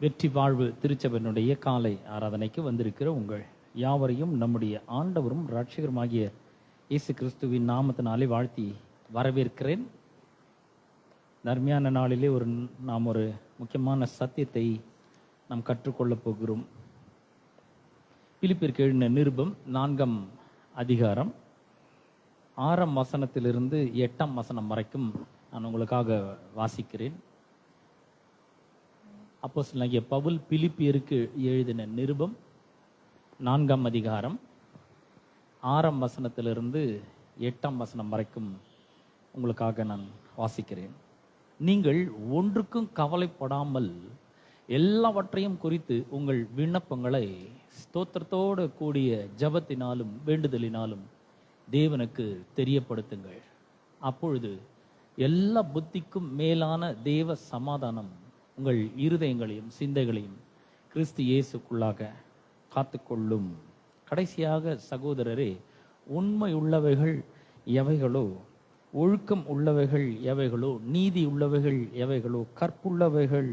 வெற்றி வாழ்வு திருச்சபையினுடைய காலை ஆராதனைக்கு வந்திருக்கிற உங்கள் யாவரையும் நம்முடைய ஆண்டவரும் இரட்சகருமாகிய இயேசு கிறிஸ்துவின் நாமத்தினாலே வாழ்த்தி வரவேற்கிறேன். நர்மையான நாளிலே நாம் ஒரு முக்கியமான சத்தியத்தை நாம் கற்றுக்கொள்ளப் போகிறோம். பிலிப்பியருக்கு எழுதின நிருபம் 4ஆம் அதிகாரம் 6ஆம் வசனத்திலிருந்து 8ஆம் வசனம் வரைக்கும் நான் உங்களுக்காக வாசிக்கிறேன். அப்போஸ்தலனாகிய பவுல் பிலிப்பியருக்கு எழுதின நிருபம் 4ஆம் அதிகாரம் 6ஆம் வசனத்திலிருந்து 8ஆம் வசனம் வரைக்கும் உங்களுக்காக நான் வாசிக்கிறேன். நீங்கள் ஒன்றுக்கும் கவலைப்படாமல் எல்லாவற்றையும் குறித்து உங்கள் விண்ணப்பங்களை ஸ்தோத்திரத்தோடு கூடிய ஜெபத்தினாலும் வேண்டுதலினாலும் தேவனுக்கு தெரியப்படுத்துங்கள். அப்பொழுது எல்லா புத்திக்கும் மேலான தேவ சமாதானம் உங்கள் இருதயங்களையும் சிந்தைகளையும் கிறிஸ்து இயேசுக்குள்ளாக காத்துக்கொள்ளும். கடைசியாக சகோதரரே, உண்மை உள்ளவைகள் எவைகளோ, ஒழுக்கம் உள்ளவைகள் எவைகளோ, நீதி உள்ளவைகள் எவைகளோ, கற்புள்ளவைகள்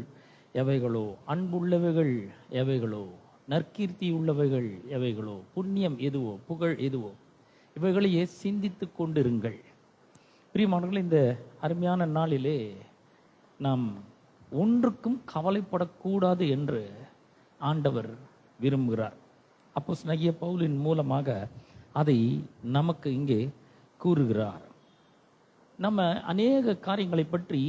எவைகளோ, அன்புள்ளவைகள் எவைகளோ, நற்கீர்த்தி உள்ளவைகள் எவைகளோ, புண்ணியம் எதுவோ, புகழ் எதுவோ, இவைகளையே சிந்தித்து கொண்டிருங்கள். பிரியமானவர்களே, இந்த அருமையான நாளிலே நாம் ஒன்றுக்கும் கவலைப்படக்கூடாது என்று ஆண்டவர் விரும்புகிறார். அப்போஸ்தலனாகிய பவுலின் மூலமாக அதை நமக்கு இங்கே கூறுகிறார். நம்ம அநேக காரியங்களை பற்றி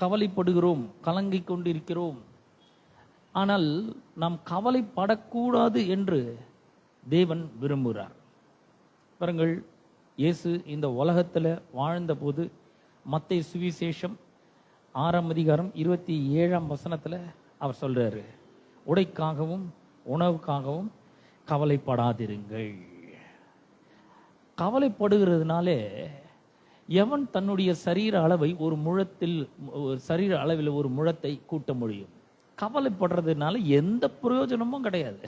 கவலைப்படுகிறோம், கலங்கிக் கொண்டிருக்கிறோம். ஆனால் நாம் கவலைப்படக்கூடாது என்று தேவன் விரும்புகிறார். பாருங்கள், இயேசு இந்த உலகத்தில் வாழ்ந்தபோது மத்தேயு சுவிசேஷம் 6ஆம் அதிகாரம் 27ஆம் வசனத்தில் அவர் சொல்றாரு, உடைக்காகவும் உணவுக்காகவும் கவலைப்படாதிருங்கள். கவலைப்படுகிறதுனாலே எவன் தன்னுடைய சரீர அளவை சரீர அளவில் ஒரு முழத்தை கூட்ட முடியும்? கவலைப்படுறதுனால எந்த பிரயோஜனமும் கிடையாது.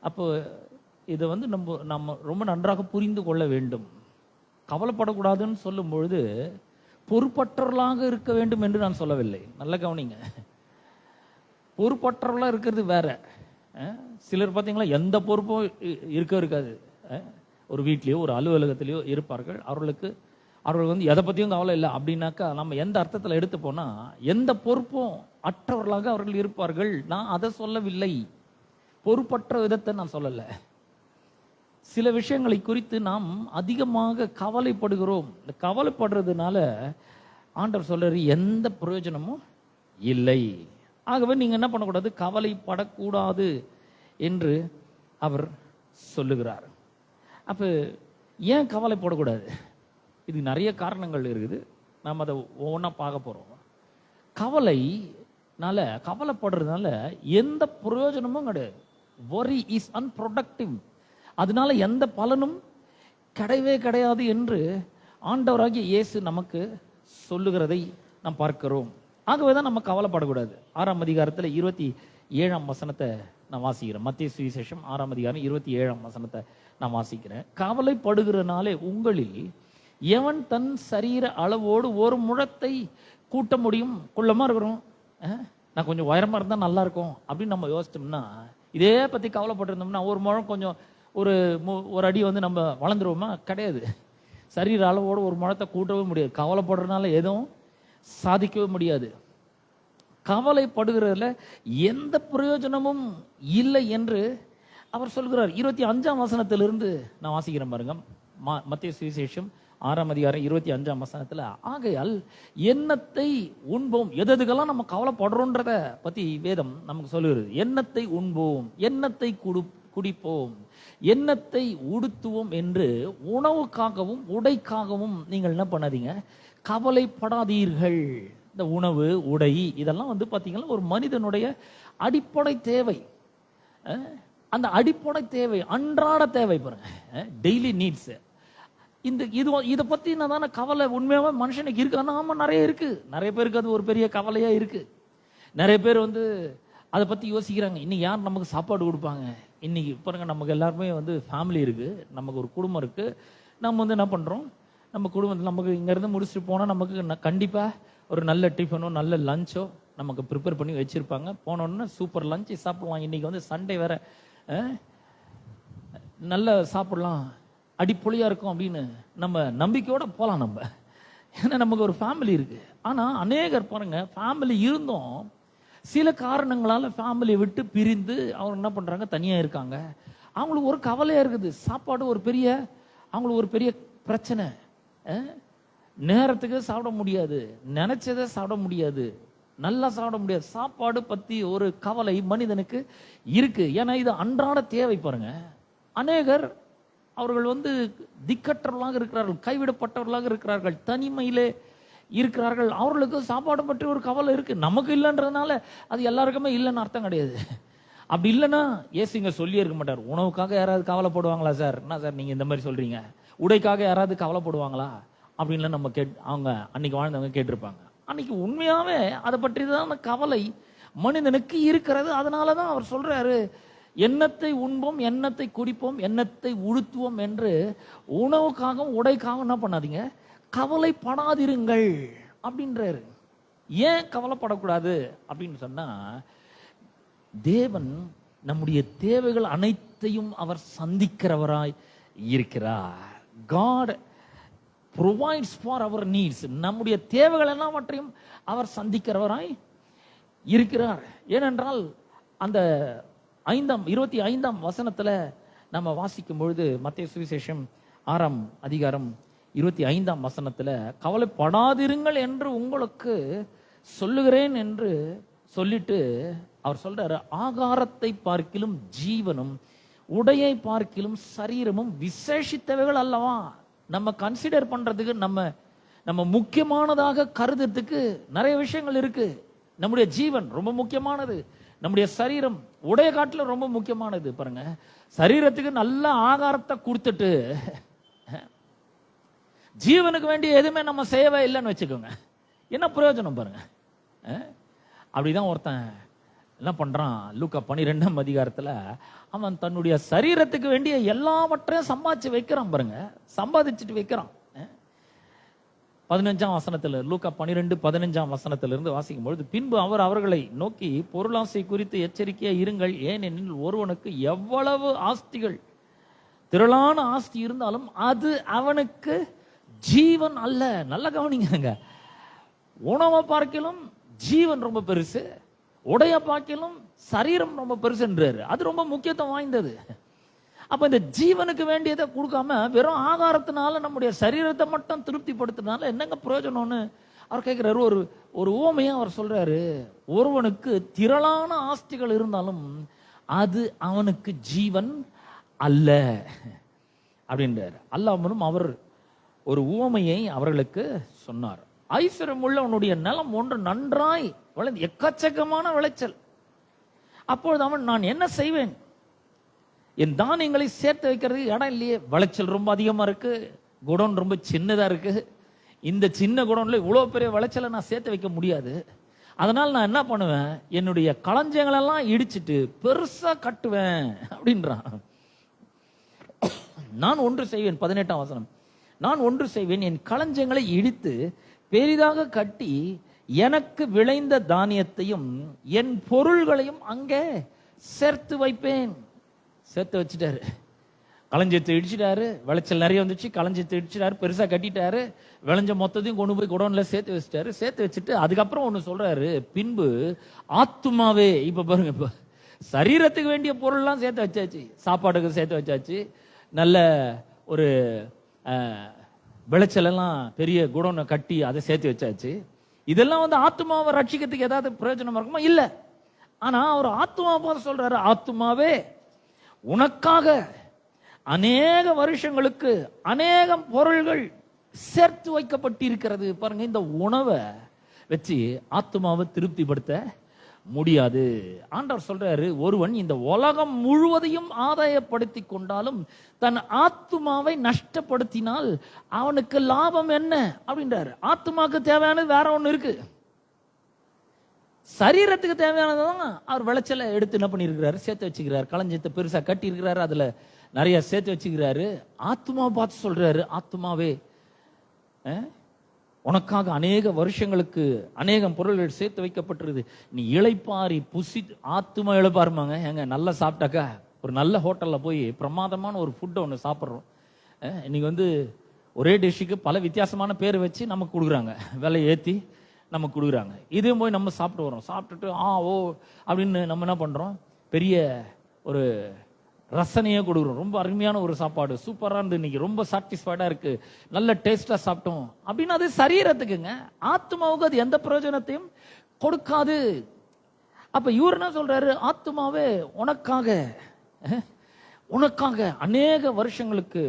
அப்போ இதை நம்ம ரொம்ப நன்றாக புரிந்து கொள்ள வேண்டும். கவலைப்படக்கூடாதுன்னு சொல்லும் பொழுது பொறுப்பற்றவர்களாக இருக்க வேண்டும் என்று நான் சொல்லவில்லை. நல்ல கவனிங்க, பொறுப்பற்றவர்களாக இருக்கிறது வேற. சிலர் பார்த்தீங்களா, எந்த பொறுப்பும் இருக்காது. ஒரு வீட்லேயோ ஒரு அலுவலகத்திலேயோ இருப்பார்கள். அவர்கள் எதை பற்றியும் கவலை இல்லை அப்படின்னாக்கா நம்ம எந்த அர்த்தத்தில் எடுத்து போனால் எந்த பொறுப்பும் அற்றவர்களாக அவர்கள் இருப்பார்கள். நான் அதை சொல்லவில்லை, பொறுப்பற்ற விதத்தை நான் சொல்லலை. சில விஷயங்களை குறித்து நாம் அதிகமாக கவலைப்படுகிறோம். இந்த கவலைப்படுறதுனால ஆண்டவர் சொல்றாரு, எந்த பிரயோஜனமும் இல்லை. ஆகவே நீங்க என்ன பண்ணக்கூடாது? கவலைப்படக்கூடாது என்று அவர் சொல்லுகிறார். அப்ப ஏன் கவலைப்படக்கூடாது? இது நிறைய காரணங்கள் இருக்குது. நாம் அதை ஒவ்வொன்றா பார்க்க போறோம். கவலைப்படுறதுனால எந்த பிரயோஜனமும் கிடையாது. worry is unproductive. அதனால எந்த பலனும் கிடையவே கிடையாது என்று ஆண்டவராகிய இயேசு நமக்கு சொல்லுகிறதை நாம் பார்க்கிறோம். ஆகவே தான் நம்ம கவலைப்படக்கூடாது. 6ஆம் அதிகாரத்தில் 27ஆம் வசனத்தை நான் வாசிக்கிறேன். மத்தேயு சுவிசேஷம் 6ஆம் அதிகாரம் 27ஆம் வசனத்தை நான் வாசிக்கிறேன். கவலைப்படுகிறனாலே உங்களில் எவன் தன் சரீர அளவோடு ஒரு முழத்தை கூட்ட முடியும்? குள்ளமா இருக்கிறோம், நான் கொஞ்சம் உயரமா இருந்தா நல்லா இருக்கும் அப்படின்னு நம்ம யோசிச்சோம்னா, இதே பத்தி கவலைப்பட்டிருந்தோம்னா ஒரு முழம் கொஞ்சம் ஒரு அடி நம்ம வளர்ந்துருவோமா? கிடையாது. சரீர அளவோடு ஒரு முழத்தை கூட்டவே முடியாது. கவலைப்படுறதுனால எதுவும் சாதிக்கவே முடியாது. கவலைப்படுகிறதுல எந்த பிரயோஜனமும் இல்லை என்று அவர் சொல்கிறார். 25ஆம் வசனத்திலிருந்து நான் வாசிக்கிறேன் பாருங்க. மத்தேயு சுவிசேஷம் 6ஆம் அதிகாரம் 25ஆம் வசனத்துல, ஆகையால் எண்ணத்தை உண்போம். எதுக்கெல்லாம் நம்ம கவலைப்படுறோன்றத பத்தி வேதம் நமக்கு சொல்லுகிறது. எண்ணத்தை உண்போம், எண்ணத்தை குடிப்போம், எண்ணத்தை உடுத்துவோம் என்று உணவுக்காகவும் உடைக்காகவும் நீங்கள் என்ன பண்ணாதீங்க? கவலைப்படாதீர்கள். இந்த உணவு, உடை இதெல்லாம் பார்த்தீங்கன்னா ஒரு மனிதனுடைய அடிப்படை தேவை. அந்த அடிப்படை தேவை, அன்றாட தேவை பாருங்க, டெய்லி நீட்ஸ். இதை பத்தி தானே கவலை உண்மையாவே மனுஷனுக்கு இருக்கு. ஆமா, நிறைய இருக்கு. நிறைய பேருக்கு அது ஒரு பெரிய கவலையா இருக்கு. நிறைய பேர் அதை பத்தி யோசிக்கிறாங்க. இன்னைக்கு யார் நமக்கு சாப்பாடு கொடுப்பாங்க? இன்னைக்கு பாருங்க, நமக்கு எல்லாருமே ஃபேமிலி இருக்கு, நமக்கு ஒரு குடும்பம் இருக்கு. நம்ம என்ன பண்றோம்? நம்ம குடும்பத்தில் நமக்கு இங்கேருந்து முடிச்சுட்டு போனால் நமக்கு கண்டிப்பாக ஒரு நல்ல டிஃபனோ நல்ல லஞ்சோ நமக்கு ப்ரிப்பேர் பண்ணி வச்சிருப்பாங்க. போனோன்னு சூப்பர் லஞ்ச் சாப்பிடலாம். இன்னைக்கு வந்து சண்டே வேற, நல்ல சாப்பிடலாம், அடிப்பொலியா இருக்கும் அப்படின்னு நம்ம நம்பிக்கையோட போலாம் நம்ம. ஏன்னா நமக்கு ஒரு ஃபேமிலி இருக்கு. ஆனா அநேகர் பாருங்க, ஃபேமிலி இருந்தும் சில காரணங்களால ஃபேமிலியை விட்டு பிரிந்து அவங்க என்ன பண்றாங்க, தனியா இருக்காங்க. அவங்களுக்கு ஒரு கவலையா இருக்குது. சாப்பாடு ஒரு பெரிய, அவங்களுக்கு ஒரு பெரிய பிரச்சனை. நேரத்துக்கு சாப்பிட முடியாது, நினைச்சதை சாப்பிட முடியாது, நல்லா சாப்பிட முடியாது. சாப்பாடு பத்தி ஒரு கவலை மனிதனுக்கு இருக்கு. ஏன்னா இது அன்றாட தேவை. பாருங்க, அநேகர் அவர்கள் வந்து திக்கற்றவர்களாக இருக்கிறார்கள், கைவிடப்பட்டவர்களாக இருக்கிறார்கள், தனிமையிலே இருக்கிறார்கள். அவர்களுக்கு சாப்பாடு பற்றி ஒரு கவலை இருக்கு. நமக்கு இல்லைன்றதுனால அது எல்லாருக்குமே இல்லைன்னு அர்த்தம் கிடையாது. அப்படி இல்லைன்னா ஏசுங்க சொல்லியே இருக்க மாட்டார். உணவுக்காக யாராவது கவலைப்படுவாங்களா சார்? என்ன சார் நீங்க இந்த மாதிரி சொல்றீங்க? உடைக்காக யாராவது கவலைப்படுவாங்களா அப்படின்னு நம்ம அவங்க அன்னைக்கு வாழ்ந்தவங்க கேட்டிருப்பாங்க. அன்னைக்கு உண்மையாவே அதை பற்றி தான் கவலை மனிதனுக்கு இருக்கிறது. அதனாலதான் அவர் சொல்றாரு, எண்ணத்தை உண்போம், எண்ணத்தை குடிப்போம், எண்ணத்தை உடுத்துவோம் என்று உணவுக்காகவும் உடைக்காகவும் என்ன பண்ணாதீங்க, கவலைப்படாதிருங்கள் அப்படின்றாரு. ஏன் கவலைப்படக்கூடாது அப்படின்னு சொன்னா, தேவன் நம்முடைய தேவைகள் அனைத்தையும் அவர் சந்திக்கிறவராய் இருக்கிறார். God provides for our needs. நம்முடைய தேவைகள் எல்லாவற்றையும் அவர் சந்திக்கிறவராய் இருக்கிறார். ஏனென்றால் அந்த 25ஆம் வசனத்துல நம்ம வாசிக்கும் பொழுது, மத்தேயு சுவிசேஷம் 6ஆம் அதிகாரம் 25ஆம் வசனத்துல, கவலைப்படாதிருங்கள் என்று உங்களுக்கு சொல்லுகிறேன் என்று சொல்லிட்டு அவர் சொல்றாரு, ஆகாரத்தை பார்க்கிலும் ஜீவனும் உடையை பார்க்கிலும் சரீரமும் விசேஷித்தவைகள் அல்லவா. நம்ம கன்சிடர் பண்றதுக்கு, நம்ம முக்கியமானதாக கருதுறதுக்கு நிறைய விஷயங்கள் இருக்கு. நம்முடைய ஜீவன் ரொம்ப முக்கியமானது, நம்முடைய சரீரம் உடைய காட்டில ரொம்ப முக்கியமானது. பாருங்க, சரீரத்துக்கு நல்ல ஆகாரத்தை கொடுத்துட்டு ஜீவனுக்கு வேண்டிய எதுவுமே நம்ம செய்யவே இல்லைன்னு வச்சுக்கோங்க, என்ன பிரயோஜனம் பாருங்க. அப்படிதான் ஒருத்தன் என்ன பண்றான், லூக்கா 12ஆம் அதிகாரத்துல அவன் தன்னுடைய சரீரத்துக்கு வேண்டிய எல்லாவற்றையும் சம்பாதிச்சு வைக்கிறான் பாருங்க, சம்பாதிச்சுட்டு வைக்கிறான். 15ஆம் வசனத்துல, லூக்கா 12:15ஆம் வசனத்திலிருந்து வாசிக்கும் பொழுது, பின்பு அவர் அவர்களை நோக்கி, பொருளாசை குறித்து எச்சரிக்கையா இருங்கள், ஏனெனில் ஒருவனுக்கு எவ்வளவு ஆஸ்திகள், திரளான ஆஸ்தி இருந்தாலும் அது அவனுக்கு ஜீவன் அல்ல. நல்ல கவனிங்க, உணவை பார்க்கிலும் ஜீவன் ரொம்ப பெருசு, உடைய பார்க்கிலும் சரீரம் ரொம்ப பெருசுன்றாரு. அது ரொம்ப முக்கியத்துவம் வாய்ந்தது. அப்ப இந்த ஜீவனுக்கு வேண்டியதை கொடுக்காம வெறும் ஆகாரத்தினால நம்முடைய சரீரத்தை மட்டும் திருப்திப்படுத்தினால என்னங்க பிரயோஜனம்னு அவர் கேட்கிறாரு. ஒரு உவமையா அவர் சொல்றாரு, ஒருவனுக்கு திரளான ஆஸ்திகள் இருந்தாலும் அது அவனுக்கு ஜீவன் அல்ல அப்படின்றார். அல்லாமலும் அவர் ஒரு உவமையை அவர்களுக்கு சொன்னார். ஐஸ்வர்யம் உள்ளவனுடைய நிலம் ஒன்று நன்றாய் விளைந்து எக்கச்சக்கமான விளைச்சல். அப்பொழுது அவன், நான் என்ன செய்வேன், என் தானியங்களை சேர்த்து வைக்கிறதுக்கு இடம் இல்லையே, விளைச்சல் ரொம்ப அதிகமா இருக்கு, குடோன் ரொம்ப சின்னதா இருக்கு, இந்த சின்ன குடோன்ல இவ்வளவு பெரிய விளைச்சலை நான் சேர்த்து வைக்க முடியாது. அதனால நான் என்ன பண்ணுவேன், என்னுடைய களஞ்சியங்களெல்லாம் இடிச்சிட்டு பெருசா கட்டுவேன் அப்படின்றான். நான் ஒன்று செய்வேன், 18ஆம் வசனம், நான் ஒன்று செய்வேன், என் களஞ்சியங்களை இடித்து பெரிதாக கட்டி எனக்கு விளைந்த தானியத்தையும் என் பொருள்களையும் அங்கே சேர்த்து வைப்பேன். சேர்த்து வச்சுட்டாரு, களஞ்சியத்தை இடிச்சிட்டாரு, விளைச்சல் நிறைய வந்துச்சு, களஞ்சியத்தை இடிச்சிட்டாரு, பெருசா கட்டிட்டாரு, விளைஞ்ச மொத்தத்தையும் கொண்டு போய் குடோன்ல சேர்த்து வச்சுட்டாரு. சேர்த்து வச்சுட்டு அதுக்கப்புறம் ஒண்ணு சொல்றாரு, பின்பு ஆத்துமாவே, இப்ப பாருங்க, இப்ப சரீரத்துக்கு வேண்டிய பொருள்லாம் சேர்த்து வச்சாச்சு, சாப்பாடுக்கு சேர்த்து வச்சாச்சு, நல்ல ஒரு விளைச்சல் எல்லாம் பெரிய குடோனை கட்டி அதை சேர்த்து வச்சாச்சு. இதெல்லாம் வந்து ஆத்துமாவை ரட்சிக்கிறதுக்கு ஏதாவது பிரயோஜனமா இருக்குமா? இல்ல. ஆனா அவர் ஆத்துமாவை சொல்றாரு, ஆத்துமாவே உனக்காக அநேக வருஷங்களுக்கு அநேகம் பொருள்கள் சேர்த்து வைக்கப்பட்டிருக்கிறது. பாருங்க, இந்த உணவை வச்சு ஆத்துமாவை திருப்திப்படுத்த முடியாது. ஆண்டவர் சொல்றாரு, ஒருவன் இந்த உலகம் முழுவதையும் ஆதாயப்படுத்தி கொண்டாலும் தன் ஆத்துமாவை நஷ்டப்படுத்தினால் அவனுக்கு லாபம் என்ன அப்படின்றாரு. ஆத்துமாக்கு தேவையானது வேற ஒண்ணு இருக்கு, சரீரத்துக்கு தேவையானதான் அவர் விளைச்சலை எடுத்து என்ன பண்ணிருக்கிறாரு, சேர்த்து வச்சுக்கிறாரு, களஞ்சியத்தை பெருசா கட்டி இருக்கிறாரு, அதுல நிறைய சேர்த்து வச்சுக்கிறாரு. ஆத்துமாவை பார்த்து சொல்றாரு, ஆத்துமாவே உனக்காக அநேக வருஷங்களுக்கு அநேகம் பொருள்கள் சேர்த்து வைக்கப்பட்டிருது. நீ இளைப்பாரி புசி. ஆத்துமா இளைப்பாருமாங்க. ஏங்க நல்லா சாப்பிட்டாக்கா ஒரு நல்ல ஹோட்டல்ல போய் பிரமாதமான ஒரு ஃபுட்டை ஒன்று சாப்பிட்றோம். இன்னைக்கு வந்து ஒரே டிஷ்ஷுக்கு பல வித்தியாசமான பேர் வச்சு நமக்கு கொடுக்குறாங்க, விலை ஏற்றி நமக்கு கொடுக்குறாங்க. இதே போய் நம்ம சாப்பிட்டு வரோம். சாப்பிட்டுட்டு ஓ அப்படின்னு நம்ம என்ன பண்றோம், பெரிய ஒரு ரசனையே கொடுக்குறோம். ரொம்ப அருமையான ஒரு சாப்பாடு, சூப்பரா இருந்து, இன்னைக்கு ரொம்ப சாட்டிஸ்ஃபைடா இருக்கு, நல்ல டேஸ்டா சாப்பிட்டோம் அப்படின்னு. அது சரீரத்துக்குங்க. ஆத்மாவுக்கு அது எந்த பிரயோஜனத்தையும் கொடுக்காது. அப்ப இவர் என்ன சொல்றாரு, ஆத்மாவே உனக்காக அநேக வருஷங்களுக்கு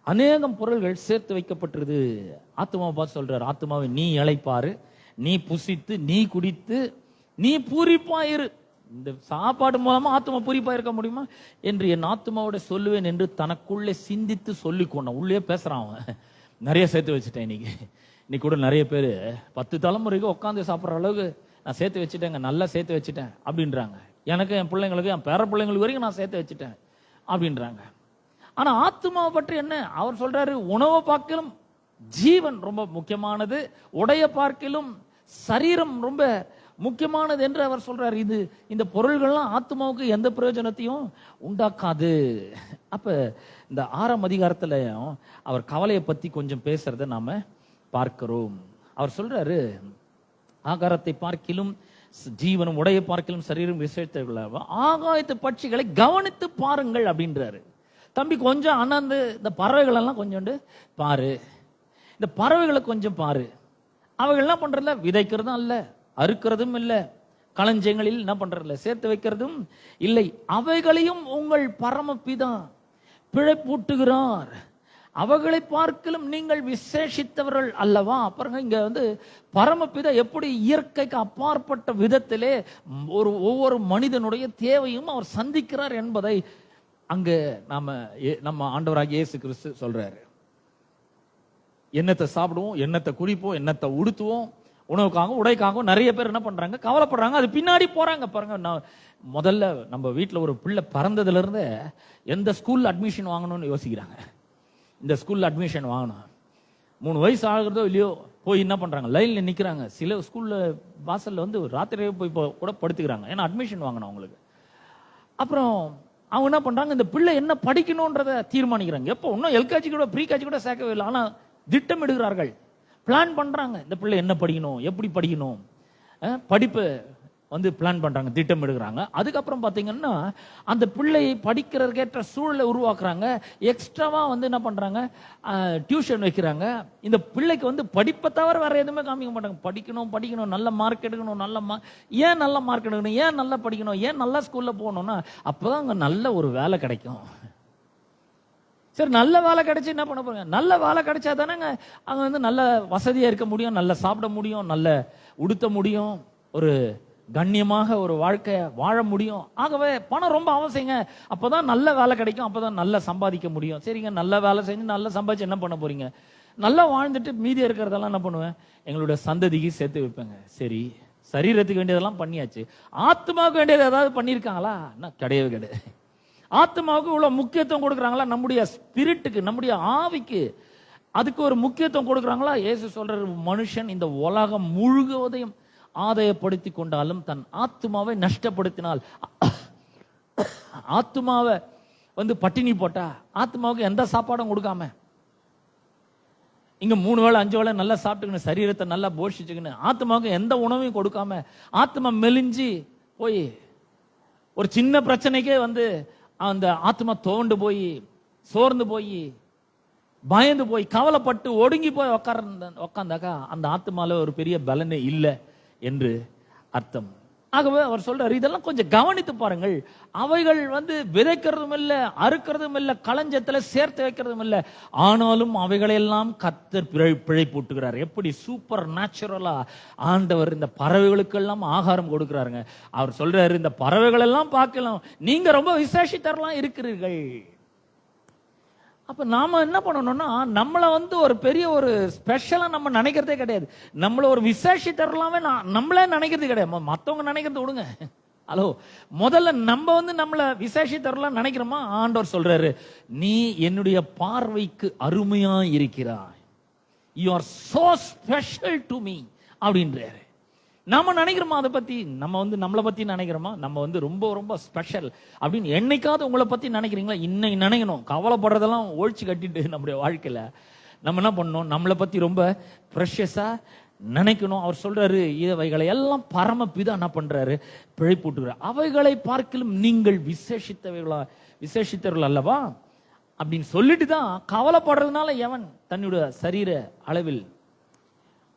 அநேகம் பொருள்கள் சேர்த்து வைக்கப்பட்டிருது. ஆத்மாவை பார்த்து சொல்றாரு, ஆத்மாவை நீ இளைப்பாரு, நீ புசித்து, நீ குடித்து, நீ பூரிப்பாயிரு. இந்த சாப்பாடு மூலமா ஆத்மா பூரிப்பா இருக்க முடியுமா என்று என் ஆத்மாவோட சொல்லுவேன் என்று தனக்குள்ளே சிந்தித்து சொல்லிக் கொண்டான். உள்ளே பேசுறான் அவன். நிறைய சேர்த்து வச்சுட்டேன் இன்னைக்கு கூட நிறைய பேர் 10 தலைமுறைக்கு உட்காந்து சாப்பிட்ற அளவுக்கு நான் சேர்த்து வச்சுட்டேங்க, நல்லா சேர்த்து வச்சுட்டேன் அப்படின்றாங்க. எனக்கு, என் பிள்ளைங்களுக்கு, என் பேர பிள்ளைங்களுக்கு வரைக்கும் நான் சேர்த்து வச்சுட்டேன் அப்படின்றாங்க. ஆனா ஆத்மாவை பற்றி என்ன அவர் சொல்றாரு, உணவை பார்க்கலும் ஜீவன் ரொம்ப முக்கியமானது, உடைய பார்க்கலும் சரீரம் ரொம்ப முக்கியமானது என்று அவர் சொல்றாரு. இந்த பொருள்கள்லாம் ஆத்மாவுக்கு எந்த பிரயோஜனத்தையும் உண்டாக்காது. அப்ப இந்த 6ஆம் அதிகாரத்திலையும் அவர் கவலையை பத்தி கொஞ்சம் பேசுறத நாம பார்க்கிறோம். அவர் சொல்றாரு, ஆகாரத்தை பார்க்கிலும் ஜீவனும் உடைய பார்க்கிலும் சரீரம் விசேஷத்தை ஆகாயத்து பட்சிகளை கவனித்து பாருங்கள் அப்படின்றாரு. தம்பி கொஞ்சம் அண்ணாந்து இந்த பறவைகள் எல்லாம் கொஞ்சோண்டு பாரு, இந்த பறவைகளை கொஞ்சம் பாரு. அவைகள் என்ன பண்றதுல, விதைக்கிறதும் இல்ல, அறுக்கிறதும் இல்ல, களஞ்சியங்களில் என்ன பண்றதில்ல, சேர்த்து வைக்கிறதும் இல்லை. அவைகளையும் உங்கள் பரமபிதா பிழைப்பூட்டுகிறார். அவைகளை பார்க்கலும் நீங்கள் விசேஷித்தவர்கள் அல்லவா. பாருங்க, இங்க வந்து பரமபிதா எப்படி இயற்கைக்கு அப்பாற்பட்ட விதத்திலே ஒவ்வொரு மனிதனுடைய தேவையும் அவர் சந்திக்கிறார் என்பதை அங்க நம்ம ஆண்டவராகிய இயேசு கிறிஸ்து சொல்றாரு. எண்ணத்தை சாப்பிடுவோம், எண்ணத்தை குடிப்போம், எண்ணத்தை உடுத்துவோம், உணவுக்காகவும் உடைக்காகவும் நிறைய பேர் என்ன பண்றாங்க, கவலைப்படுறாங்க. அது பின்னாடி போறாங்க. பாருங்க, முதல்ல நம்ம வீட்டில் ஒரு பிள்ளை பிறந்ததுல இருந்து எந்த ஸ்கூல்ல அட்மிஷன் வாங்கணும்னு யோசிக்கிறாங்க. இந்த ஸ்கூல்ல அட்மிஷன் வாங்கணும், 3 வயசு ஆகுறதோ இல்லையோ போய் என்ன பண்றாங்க, லைன்ல நிக்கிறாங்க. சில ஸ்கூல்ல வாசல்ல வந்து ராத்திரியே போய் கூட படுத்துக்கிறாங்க, ஏன்னா அட்மிஷன் வாங்கணும் அவங்களுக்கு. அப்புறம் அவங்க என்ன பண்றாங்க, இந்த பிள்ளை என்ன படிக்கணும்ன்றத தீர்மானிக்கிறாங்க. எப்போ இன்னும் எல்கேஜி கூட ப்ரீகேஜி கூட சேர்க்கவே இல்லை, ஆனா திட்டமிடுகிறார்கள், பிளான் பண்றாங்க. இந்த பிள்ளை என்ன படிக்கணும், எப்படி படிக்கணும், படிப்பு வந்து பிளான் பண்றாங்க, திட்டமிடுகிறாங்க. அதுக்கப்புறம் பாத்தீங்கன்னா அந்த பிள்ளையை படிக்கிறதுக்கேற்ற சூழலை உருவாக்குறாங்க. எக்ஸ்ட்ராவா வந்து என்ன பண்றாங்க, டியூஷன் வைக்கிறாங்க. இந்த பிள்ளைக்கு வந்து படிப்பை தவிர வேற எதுவுமே காமிக்க மாட்டாங்க. படிக்கணும் படிக்கணும், நல்ல மார்க் எடுக்கணும், ஏன் நல்ல மார்க் எடுக்கணும், ஏன் நல்லா படிக்கணும், ஏன் நல்ல ஸ்கூல்ல போகணும்னா அப்பதான் அங்க நல்ல ஒரு வேலை கிடைக்கும். சரி, நல்ல வேலை கிடைச்சி என்ன பண்ண போறாங்க, நல்ல வேலை கிடைச்சா தானேங்க அங்க வந்து நல்ல வசதியா இருக்க முடியும், நல்ல சாப்பிட முடியும், நல்ல உடுத்த முடியும், ஒரு கண்ணியமாக ஒரு வாழ்க்கைய வாழ முடியும். ஆகவே பணம் ரொம்ப அவசியங்க. அப்பதான் நல்ல வேலை கிடைக்கும், அப்பதான் நல்லா சம்பாதிக்க முடியும். சரிங்க, நல்ல வேலை செஞ்சு நல்லா சம்பாதிச்சு என்ன பண்ண போறீங்க, நல்லா வாழ்ந்துட்டு மீதி இருக்கிறதெல்லாம் என்ன பண்ணுவேன், எங்களுடைய சந்ததிக்கு சேர்த்து வைப்பேங்க. சரி, சரீரத்துக்கு வேண்டியதெல்லாம் பண்ணியாச்சு, ஆத்மாவுக்கு வேண்டியது ஏதாவது பண்ணியிருக்காங்களா? கிடையவே கிடையாது. ஆத்மாவுக்கு இவ்வளவு முக்கியத்துவம் கொடுக்குறாங்களா? நம்முடைய ஸ்பிரிட்டுக்கு, நம்முடைய ஆவிக்கு அதுக்கு ஒரு முக்கியத்துவம் கொடுக்குறாங்களா? இயேசு சொல்ற, மனுஷன் இந்த உலகம் முழுவதையும் ஆதாயப்படுத்தி கொண்டாலும் தன் ஆத்மாவை நஷ்டப்படுத்தினால், ஆத்மாவை வந்து பட்டினி போட்டா, ஆத்மாவுக்கு எந்த சாப்பாடும் கொடுக்காம, இங்க 3 வேளை 5 வேளை நல்லா சாப்பிட்டுக்கணும், சரீரத்தை நல்லா போஷிச்சுக்கணும், ஆத்மாவுக்கு எந்த உணவையும் கொடுக்காம ஆத்மா மெலிஞ்சி போய் ஒரு சின்ன பிரச்சனைக்கே வந்து அந்த ஆத்மா தோண்டு போய், சோர்ந்து போய், பயந்து போய், கவலைப்பட்டு ஒடுங்கி போய் உக்காந்தாக்கா அந்த ஆத்மால ஒரு பெரிய பலனே இல்லை என்று அர்த்தம். ஆகவே அவர் சொல்றாரு, இதெல்லாம் கொஞ்சம் கவனித்து பாருங்கள். அவைகள் வந்து விதைக்கிறதும் இல்ல, அறுக்கிறதும் இல்ல, களஞ்சத்துல சேர்த்து வைக்கிறதும் இல்ல, ஆனாலும் அவைகளெல்லாம் கர்த்தர் பிழைப்பூட்டுகிறார். எப்படி சூப்பர் நேச்சுரலா ஆண்டவர் இந்த பறவைகளுக்கெல்லாம் ஆகாரம் கொடுக்கிறாருங்க. அவர் சொல்றாரு, இந்த பறவைகள் எல்லாம் பார்க்கலாம், நீங்க ரொம்ப விசேஷித்தரலாம் இருக்கிறீர்கள். அப்ப நாம என்ன பண்ணணும்னா, நம்மளை வந்து ஒரு பெரிய ஒரு ஸ்பெஷலா நம்ம நினைக்கிறதே கிடையாது. நம்மள ஒரு விசேஷித்தரலாமே நம்மளே நினைக்கிறது கிடையாது. மத்தவங்க நினைக்கிறது விடுங்க. ஹலோ, முதல்ல நம்ம வந்து நம்மள விசேஷித்தரலாம் நினைக்கிறோமா? ஆண்டவர் சொல்றாரு, நீ என்னுடைய பார்வைக்கு அருமையா இருக்கிறாய். You are so special to me அப்படின்றாரு. நம்ம நினைக்கிறோமா அதை பத்தி? நம்மளை பத்தி நினைக்கிறோமா? நம்ம ரொம்ப ரொம்ப ஸ்பெஷல் அப்படின்னு என்னைக்காவது உங்களை பத்தி நினைக்கிறீங்களா? இன்னைக்கு நினைக்கணும். கவலைப்படுறதெல்லாம் ஒழிச்சு கட்டிட்டு நம்முடைய வாழ்க்கையில நம்ம என்ன பண்ணணும்? நம்மளை பத்தி ரொம்ப ப்ரெஷஸா நினைக்கணும். அவர் சொல்றாரு, இவைகளை எல்லாம் பரமபிதா என்ன பண்றாரு? பிழைப்பூட்டுகிறார். அவைகளை பார்க்கலும் நீங்கள் விசேஷித்தவர்கள் அல்லவா அப்படின்னு சொல்லிட்டு தான் கவலைப்படுறதுனால எவன் தன்னுடைய சரீர அளவில்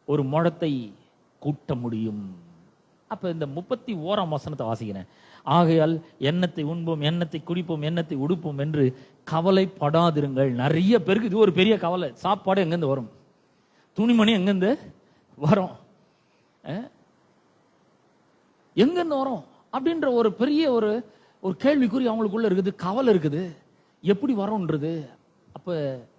ஒரு முழத்தை கூட்ட முடியும். அப்ப இந்த 31ஆம் வசனத்தை வாசிக்கிறேன். ஆகையால் எண்ணத்தை உண்போம், எண்ணத்தை குடிப்போம், எண்ணத்தை உடுப்போம் என்று கவலைப்படாதிருங்கள். நிறைய பேருக்கு இது ஒரு பெரிய கவலை. சாப்பாடு எங்கிருந்து வரும்? துணிமணி எங்கிருந்து வரும்? எங்கிருந்து வரும் அப்படின்ற ஒரு பெரிய ஒரு கேள்விக்குறி அவங்களுக்குள்ள இருக்குது. கவலை இருக்குது, எப்படி வரும்ன்றது. அப்ப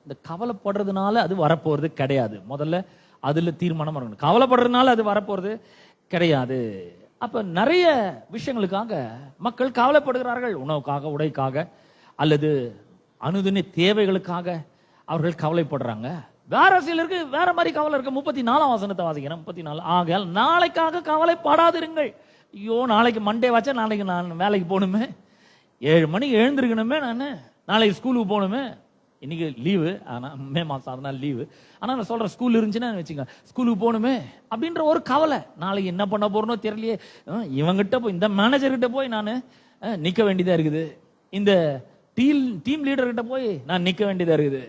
இந்த கவலைப்படுறதுனால அது வரப்போறது கிடையாது. முதல்ல அதுல தீர்மானம் வரணும். கவலைப்படுறதுனால அது வரப்போறது கிடையாது. அப்ப நிறைய விஷயங்களுக்காக மக்கள் கவலைப்படுகிறார்கள். உணவுக்காக, உடைக்காக, அல்லது அனுதின தேவைகளுக்காக அவர்கள் கவலைப்படுறாங்க. வேற சிலருக்கு வேற மாதிரி கவலை இருக்கு. 34ஆம் வசனத்தை வாசிக்கிறேன். 34. ஆகையால் நாளைக்காக கவலைப்படாதிருங்கள். ஐயோ, நாளைக்கு மண்டே வச்சா நாளைக்கு நான் வேலைக்கு போகணுமே, 7 மணிக்கு எழுந்திருக்கணுமே, நாளைக்கு ஸ்கூலுக்கு போகணுமே. இன்னைக்கு லீவு, ஆனா மே மாசம், அதனால லீவு. ஆனா நான் சொல்றேன், ஸ்கூல் இருந்துச்சுன்னா வச்சுங்க, ஸ்கூலுக்கு போகணுமே அப்படின்ற ஒரு கவலை. நாளைக்கு என்ன பண்ண போறனோ தெரியலையே, இவங்கிட்ட போய், இந்த மேனேஜர் கிட்ட போய் நான் நிக்க வேண்டியதா இருக்குது, இந்த டீம் லீடர் கிட்ட போய் நான் நிக்க வேண்டியதா இருக்குது,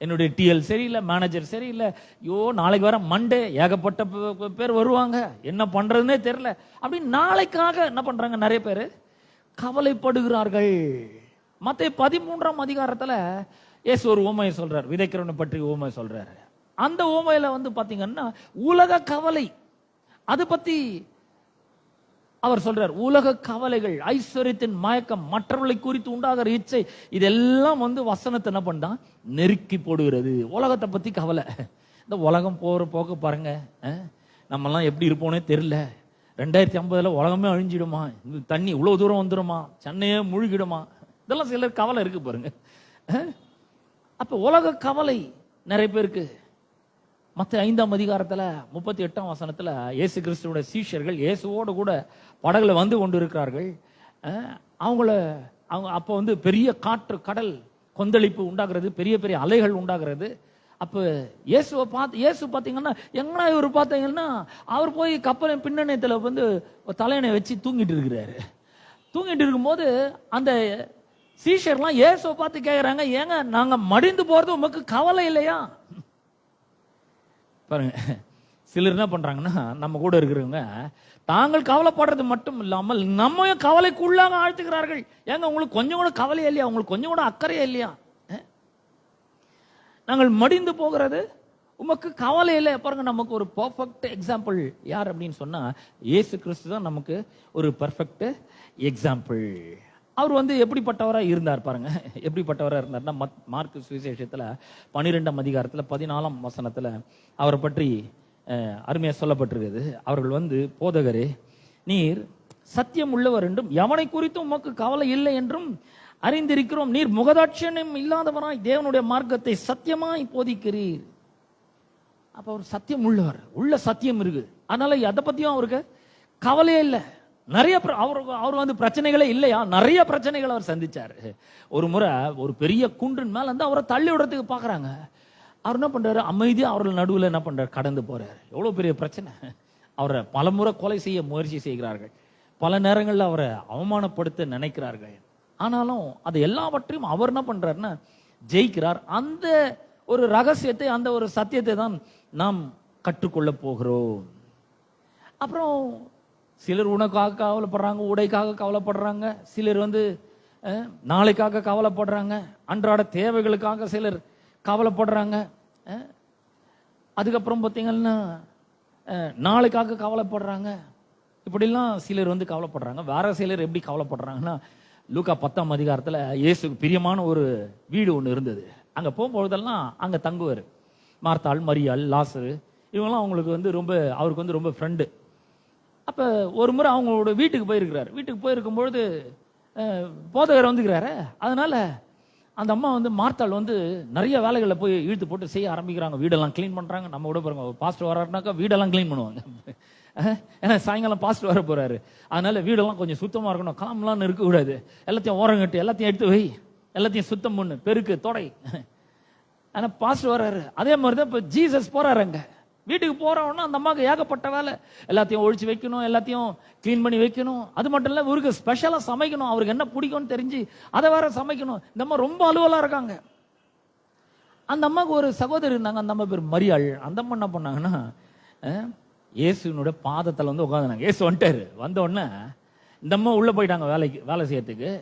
என்னுடைய டிஎல் சரியில்லை, மேனேஜர் சரியில்லை, ஐயோ நாளைக்கு வர மண்டே ஏகப்பட்ட பேர் வருவாங்க, என்ன பண்றதுன்னே தெரியல அப்படின்னு நாளைக்காக என்ன பண்றாங்க? நிறைய பேர் கவலைப்படுகிறார்கள். மத்தேயு 13ஆம் அதிகாரத்துல இயேசு ஒரு உவமையை சொல்றார். விதைக்கிறவனை பற்றி உவமை சொல்றாரு. அந்த உவமையில பாத்தீங்கன்னா உலக கவலை அது பத்தி அவர் சொல்றார். உலக கவலைகள், ஐஸ்வர்யத்தின் மயக்கம், மற்றவர்களை குறித்து உண்டாகிற இச்சை, இதெல்லாம் வசனத்தை என்ன பண்ணா நெருக்கி போடுகிறது. உலகத்தை பத்தி கவலை. இந்த உலகம் போற போக்கு பாருங்க, நம்ம எல்லாம் எப்படி இருப்போனே தெரியல. 2050 உலகமே அழிஞ்சிடுமா, தண்ணி இவ்வளவு தூரம் வந்துடுமா, சென்னையே முழுகிடுமா, இதெல்லாம் சிலர் கவலை இருக்கு பாருங்க. அப்ப உலக கவலை நிறைய பேருக்கு. மத்த 5ஆம் அதிகாரத்துல 38ஆம் வசனத்துல இயேசு கிறிஸ்துவோட சீஷர்கள் இயேசுவோடு கூட படகுல வந்து கொண்டு இருக்கிறார்கள். அவங்க அப்ப பெரிய காற்று, கடல் கொந்தளிப்பு உண்டாகிறது, பெரிய பெரிய அலைகள் உண்டாகிறது. அப்ப இயேசு பாத்தீங்கன்னா எங்கன்னா இவர் பாத்தீங்கன்னா அவர் போய் கப்பலின் பின்னணியத்துல தலையணை வச்சு தூங்கிட்டு இருக்கிறாரு. தூங்கிட்டு இருக்கும்போது அந்த சீஷர்லாம் இயேசுவை பார்த்து கேட்கிறாங்க, ஏங்க நாங்க மடிந்து போறது உமக்கு கவலை இல்லையா? பாருங்க, சிலர் என்ன பண்றாங்கன்னா, நம்ம கூட இருக்கிறவங்க தாங்கள் கவலைப்படுறது மட்டும் இல்லாமல் நம்ம கவலைக்குள்ளாக ஆழ்த்துகிறார்கள். ஏங்க உங்களுக்கு கொஞ்சம் கூட கவலை இல்லையா? உங்களுக்கு கொஞ்சம் கூட அக்கறையா இல்லையா? நாங்கள் மடிந்து போகிறது உமக்கு கவலை இல்லை. பாருங்க, நமக்கு ஒரு பெர்ஃபெக்ட் எக்ஸாம்பிள் யார் அப்படின்னு சொன்னா இயேசு கிறிஸ்து தான் நமக்கு ஒரு பெர்ஃபெக்ட் எக்ஸாம்பிள். அவர் எப்படிப்பட்டவரா இருந்தார் பாருங்க. எப்படிப்பட்டவரா இருந்தார்னா, மார்க் சுவிசேஷத்துல 12ஆம் அதிகாரத்துல 14ஆம் வசனத்துல அவரை பற்றி அருமையா சொல்லப்பட்டிருக்குது. அவர்கள் போதகரே, நீர் சத்தியம் உள்ளவர் என்றும் எவனை குறித்தும் உமக்கு கவலை இல்லை என்றும் அறிந்திருக்கிறோம். நீர் முகதாட்சியம் இல்லாதவனாய் தேவனுடைய மார்க்கத்தை சத்தியமாய் போதிக்கிறீர். அப்ப அவர் சத்தியம் உள்ளவர், உள்ள சத்தியம் இருக்கு. அதனால எதை பத்தியும் அவருக்கு கவலையே இல்லை. நிறைய அவர் பிரச்சனைகளே இல்லையா? நிறைய பிரச்சனைகள் அவர் சந்திச்சாரு. ஒரு முறை ஒரு பெரிய குன்றின் மேல அவரை தள்ளி விடுறதுக்கு பாக்குறாங்க. அவர் என்ன பண்றாரு? அமைதியா அவர்கள் நடுவில் என்ன பண்றாரு? கடந்து போறாரு. எவ்வளவு பெரிய பிரச்சனை! அவரை பலமுறை கொலை செய்ய முயற்சி செய்கிறார்கள். பல நேரங்களில் அவரை அவமானப்படுத்த நினைக்கிறார்கள். ஆனாலும் அது எல்லாவற்றையும் அவர் என்ன பண்றாருன்னா ஜெயிக்கிறார். அந்த ஒரு ரகசியத்தை, அந்த ஒரு சத்தியத்தை தான் நாம் கற்றுக்கொள்ள போகிறோம். அப்புறம் சிலர் உனக்காக கவலைப்படுறாங்க, உடைக்காக கவலைப்படுறாங்க, சிலர் நாளைக்காக கவலைப்படுறாங்க, அன்றாட தேவைகளுக்காக சிலர் கவலைப்படுறாங்க. அதுக்கப்புறம் பார்த்தீங்கன்னா நாளைக்காக கவலைப்படுறாங்க. இப்படிலாம் சிலர் கவலைப்படுறாங்க. வேற சிலர் எப்படி கவலைப்படுறாங்கன்னா, லூக்கா 10ஆம் அதிகாரத்துல இயேசுக்கு பிரியமான ஒரு வீடு ஒன்று இருந்தது. அங்க போகும்பொழுதெல்லாம் அங்க தங்குவார். மார்த்தாள், மரியாள், லாசரு இவங்கெல்லாம் அவருக்கு ரொம்ப ஃப்ரெண்டு. அப்ப ஒரு முறை அவங்களோட வீட்டுக்கு போயிருக்கிறார். வீட்டுக்கு போயிருக்கும்பொழுது போதகர் வந்துக்கிறாரு. அதனால அந்த அம்மா வந்து மார்த்தாள் வந்து நிறைய வேலைகளை போய் இழுத்து போட்டு செய்ய ஆரம்பிக்கிறாங்க. வீடெல்லாம் க்ளீன் பண்றாங்க. நம்ம கூட பாருங்க, பாஸ்டர் வர்றாருனாக்கா வீடெல்லாம் க்ளீன் பண்ணுவாங்க. ஏன்னா சாயங்காலம் பாஸ்டர் வர போறாரு, அதனால வீடெல்லாம் கொஞ்சம் சுத்தமா இருக்கணும், காமெல்லாம் இருக்கக்கூடாது, எல்லாத்தையும் ஓரம் கட்டு, எல்லாத்தையும் எடுத்து வை, எல்லாத்தையும் சுத்தம் பண்ணு, பெருக்கு தொடை. ஆனா பாஸ்டர் வர்றாரு. அதே மாதிரிதான் இப்ப ஜீசஸ் போறாரு. அங்க வீட்டுக்கு போறோம்னா அந்த அம்மாவுக்கு ஏகப்பட்ட வேலை, எல்லாத்தையும் ஒழிச்சு வைக்கணும், எல்லாத்தையும் கிளீன் பண்ணி வைக்கணும். அது மட்டும் இல்ல, இவருக்கு ஸ்பெஷலா சமைக்கணும், அவருக்கு என்ன பிடிக்கும்னு தெரிஞ்சு அதை வேற சமைக்கணும். இந்த அம்மா ரொம்ப அலுவலா இருக்காங்க. அந்த அம்மாவுக்கு ஒரு சகோதரி இருந்தாங்க, அந்த அம்மா பேர் மரியாள். அந்த அம்மா என்ன பண்ணாங்கன்னா, இயேசுனுடைய பாதத்துல வந்து உட்காந்துனாங்க. இயேசு வந்துட்டாரு. வந்த உடனே இந்த அம்மா உள்ள போயிட்டாங்க வேலை செய்யறதுக்கு.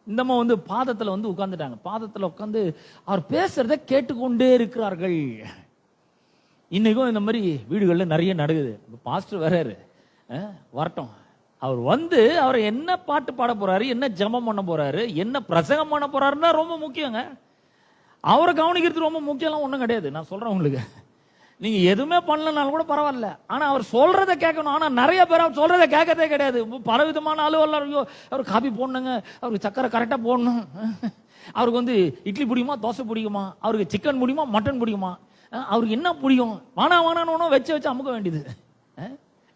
இந்த அம்மா வந்து பாதத்துல வந்து உட்கார்ந்துட்டாங்க. பாதத்துல உட்காந்து அவர் பேசுறத கேட்டுக்கொண்டே இருக்கிறார்கள். இன்னைக்கும் இந்த மாதிரி வீடுகள்ல நிறைய நடக்குது. பாஸ்டர் வர்றாரு, வரட்டும், அவர் வந்து அவர் என்ன பாட்டு பாட போறாரு, என்ன ஜெபம் பண்ண போறாரு, என்ன பிரசங்கம் பண்ண போறாருன்னா ரொம்ப முக்கியங்க. அவரை கவனிக்கிறது ரொம்ப முக்கியம் ஒண்ணும் கிடையாது. நான் சொல்றேன் உங்களுக்கு, நீங்க எதுவுமே பண்ணலனாலும் கூட பரவாயில்ல, ஆனா அவர் சொல்றதை கேட்கணும். ஆனா நிறைய பேர் அவர் சொல்றதை கேட்கறதே கிடையாது. பலவிதமான அலுவலர், அவர் காபி போடணுங்க, அவருக்கு சக்கரை கரெக்டா போடணும், அவருக்கு வந்து இட்லி பிடிக்குமா தோசை பிடிக்குமா, அவருக்கு சிக்கன் பிடிக்குமா மட்டன் பிடிக்குமா, அவருக்கு என்ன பிடிக்கும், வானான்னு வச்சு அமுக்க வேண்டியது.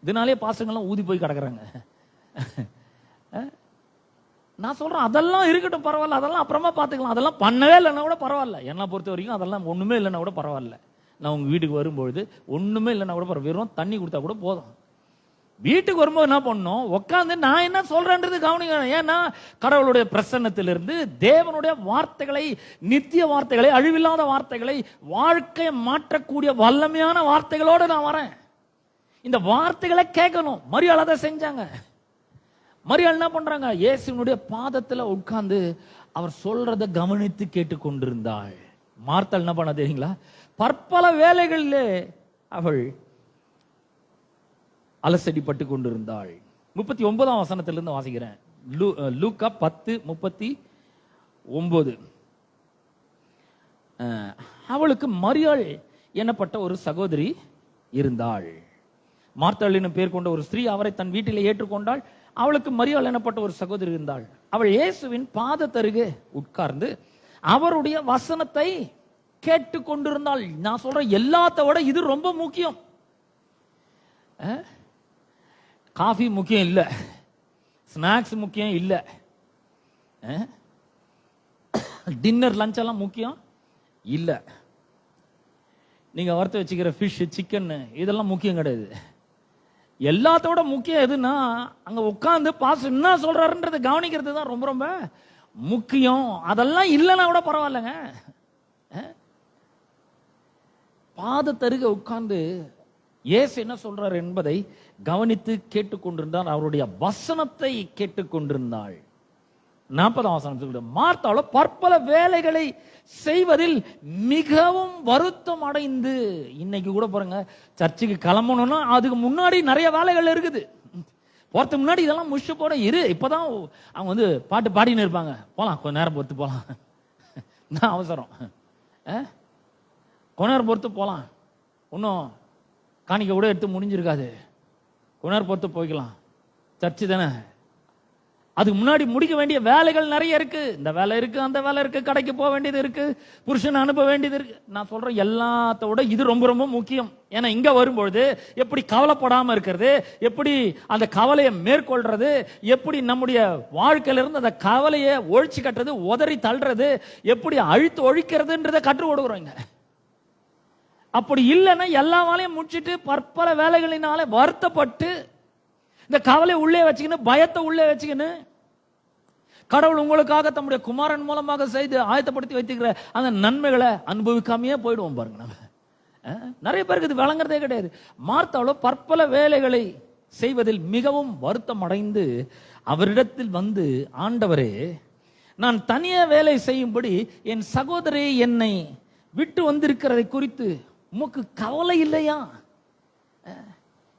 இதனாலே பாசங்கள்லாம் ஊதி போய் கிடக்குறாங்க. நான் சொல்றேன், அதெல்லாம் இருக்கட்டும், பரவாயில்ல, அதெல்லாம் அப்புறமா பாத்துக்கலாம், அதெல்லாம் பண்ணவே இல்லைன்னா கூட பரவாயில்ல. என்ன பொறுத்த வரைக்கும் அதெல்லாம் ஒண்ணுமே இல்லைன்னா கூட பரவாயில்ல. நான் உங்க வீட்டுக்கு வரும்பொழுது ஒண்ணுமே இல்லைன்னா கூட பரவாயில்ல, வெறும் தண்ணி கொடுத்தா கூட போதும். வீட்டுக்கு வரும்போது என்ன பண்ணணும், உட்காந்து நான் என்ன சொல்றேன்றது கவனிக்கணும். ஏன்னா கடவுளுடைய பிரசன்னத்திலிருந்து தேவனுடைய வார்த்தைகளை, நித்திய வார்த்தைகளை, அழிவில்லாத வார்த்தைகளை, வாழ்க்கையை மாற்றக்கூடிய வல்லமையான வார்த்தைகளோடு நான் வரேன். இந்த வார்த்தைகளை கேட்கணும். மரியாள் அதை செஞ்சாங்க. மரியாள் என்ன பண்றாங்க, இயேசுனுடைய பாதத்துல உட்கார்ந்து அவர் சொல்றதை கவனித்து கேட்டுக்கொண்டிருந்தாள். மார்த்தாள் என்ன பண்ண தெரியுங்களா, பற்பல வேலைகளிலே அவள் அலசடிப்பட்டு கொண்டிருந்தாள். 39ஆம் வசனத்திலிருந்து வாசிக்கிறேன். லூக்கா 10:39. அவளுக்கு மரியாள் எனப்பட்ட ஒரு சகோதரி இருந்தாள். மார்த்தாள் என்னும் பேர் கொண்ட ஒரு ஸ்திரீ அவரை தன் வீட்டிலே ஏற்றுக்கொண்டாள். அவளுக்கு மரியாள் எனப்பட்ட ஒரு சகோதரி இருந்தாள். அவள் இயேசுவின் பாதத்தருகே உட்கார்ந்து அவருடைய வசனத்தை கேட்டுக்கொண்டிருந்தாள். நான் சொல்றேன், எல்லாத்த விட இது ரொம்ப முக்கியம். காஃபி முக்கியம் இல்ல, ஸ்நாக்ஸ் முக்கியம் இல்ல, டின்னர் லஞ்ச் எல்லாம் முக்கியம் இல்ல, நீங்க வறுத்து வச்சுக்கிற ஃபிஷ் சிக்கன் இதெல்லாம் முக்கியம் கிடையாது. எல்லாத்தோட முக்கியம் எதுன்னா அங்க உட்கார்ந்து பாஸ்டர் என்ன சொல்றாருன்றதை கவனிக்கிறது தான் ரொம்ப ரொம்ப முக்கியம். அதெல்லாம் இல்லைன்னா கூட பரவாயில்லைங்க. பாதத்தருகே உட்கார்ந்து இயேசு என்ன சொல்றார் என்பதை கவனித்து கேட்டுக்கொண்டிருந்தார். அவருடைய வசனத்தை கேட்டுக்கொண்டிருந்தாள். 40ஆம் வசனம், மார்த்தாளோ பற்பல வேலைகளை செய்வதில் மிகவும் வருத்தம் அடைந்து. இன்னைக்கு கூட பாருங்க, சர்ச்சுக்கு கிளம்பணும்னா அதுக்கு முன்னாடி நிறைய வேலைகள் இருக்குது. போறதுக்கு முன்னாடி இதெல்லாம் முடிச்சு போட இரு, இப்பதான் அவங்க வந்து பாட்டு பாடின்னு இருப்பாங்க, போலாம் கொஞ்ச நேரம் பொறுத்து போலாம், நான் அவசரம், கொஞ்ச நேரம் பொறுத்து போலாம், இன்னும் காணிக்க கூட எடுத்து முடிஞ்சிருக்காது, கொஞ்ச நேரம் பொறுத்து போய்க்கலாம், சர்ச்சு தானே. அதுக்கு முன்னாடி முடிக்க வேண்டிய வேலைகள் நிறைய இருக்கு. இந்த வேலை இருக்கு, அந்த வேலை இருக்கு, கடைக்கு போக வேண்டியது இருக்கு, புருஷன் அனுப்ப வேண்டியது இருக்கு. நான் சொல்றேன், எல்லாத்தோட இது ரொம்ப ரொம்ப முக்கியம். ஏன்னா இங்க வரும்பொழுது எப்படி கவலைப்படாம இருக்கிறது, எப்படி அந்த கவலையை மேற்கொள்றது, எப்படி நம்முடைய வாழ்க்கையில இருந்து அந்த கவலையை ஒழிச்சு கட்டுறது, உதறி தள்ளுறது, எப்படி அழுத்து ஒழிக்கிறதுன்றதை கற்றுக் கொடுக்குறோங்க. அப்படி இல்லைன்னா எல்லா வேலையும் முடிச்சுட்டு பற்பல வேலைகளினால வருத்தப்பட்டு இந்த கவலை உள்ளே வச்சுக்கின்னு, பயத்தை உள்ளே வச்சுக்கின்னு, கடவுள் உங்களுக்காக தம்முடைய குமாரன் மூலமாக செய்து ஆயத்தப்படுத்தி வைத்துக்கிற அந்த நன்மைகளை அனுபவிக்காமையே போயிடுவோம் பாருங்க. நம்ம நிறைய பேருக்கு இது விளங்குறதே கிடையாது. மார்த்தாளோ பற்பல வேலைகளை செய்வதில் மிகவும் வருத்தம் அடைந்து அவரிடத்தில் வந்து, ஆண்டவரே, நான் தனியா வேலை செய்யும்படி என் சகோதரி என்னை விட்டு வந்திருக்கிறதை குறித்து உமக்கு கவலை இல்லையா?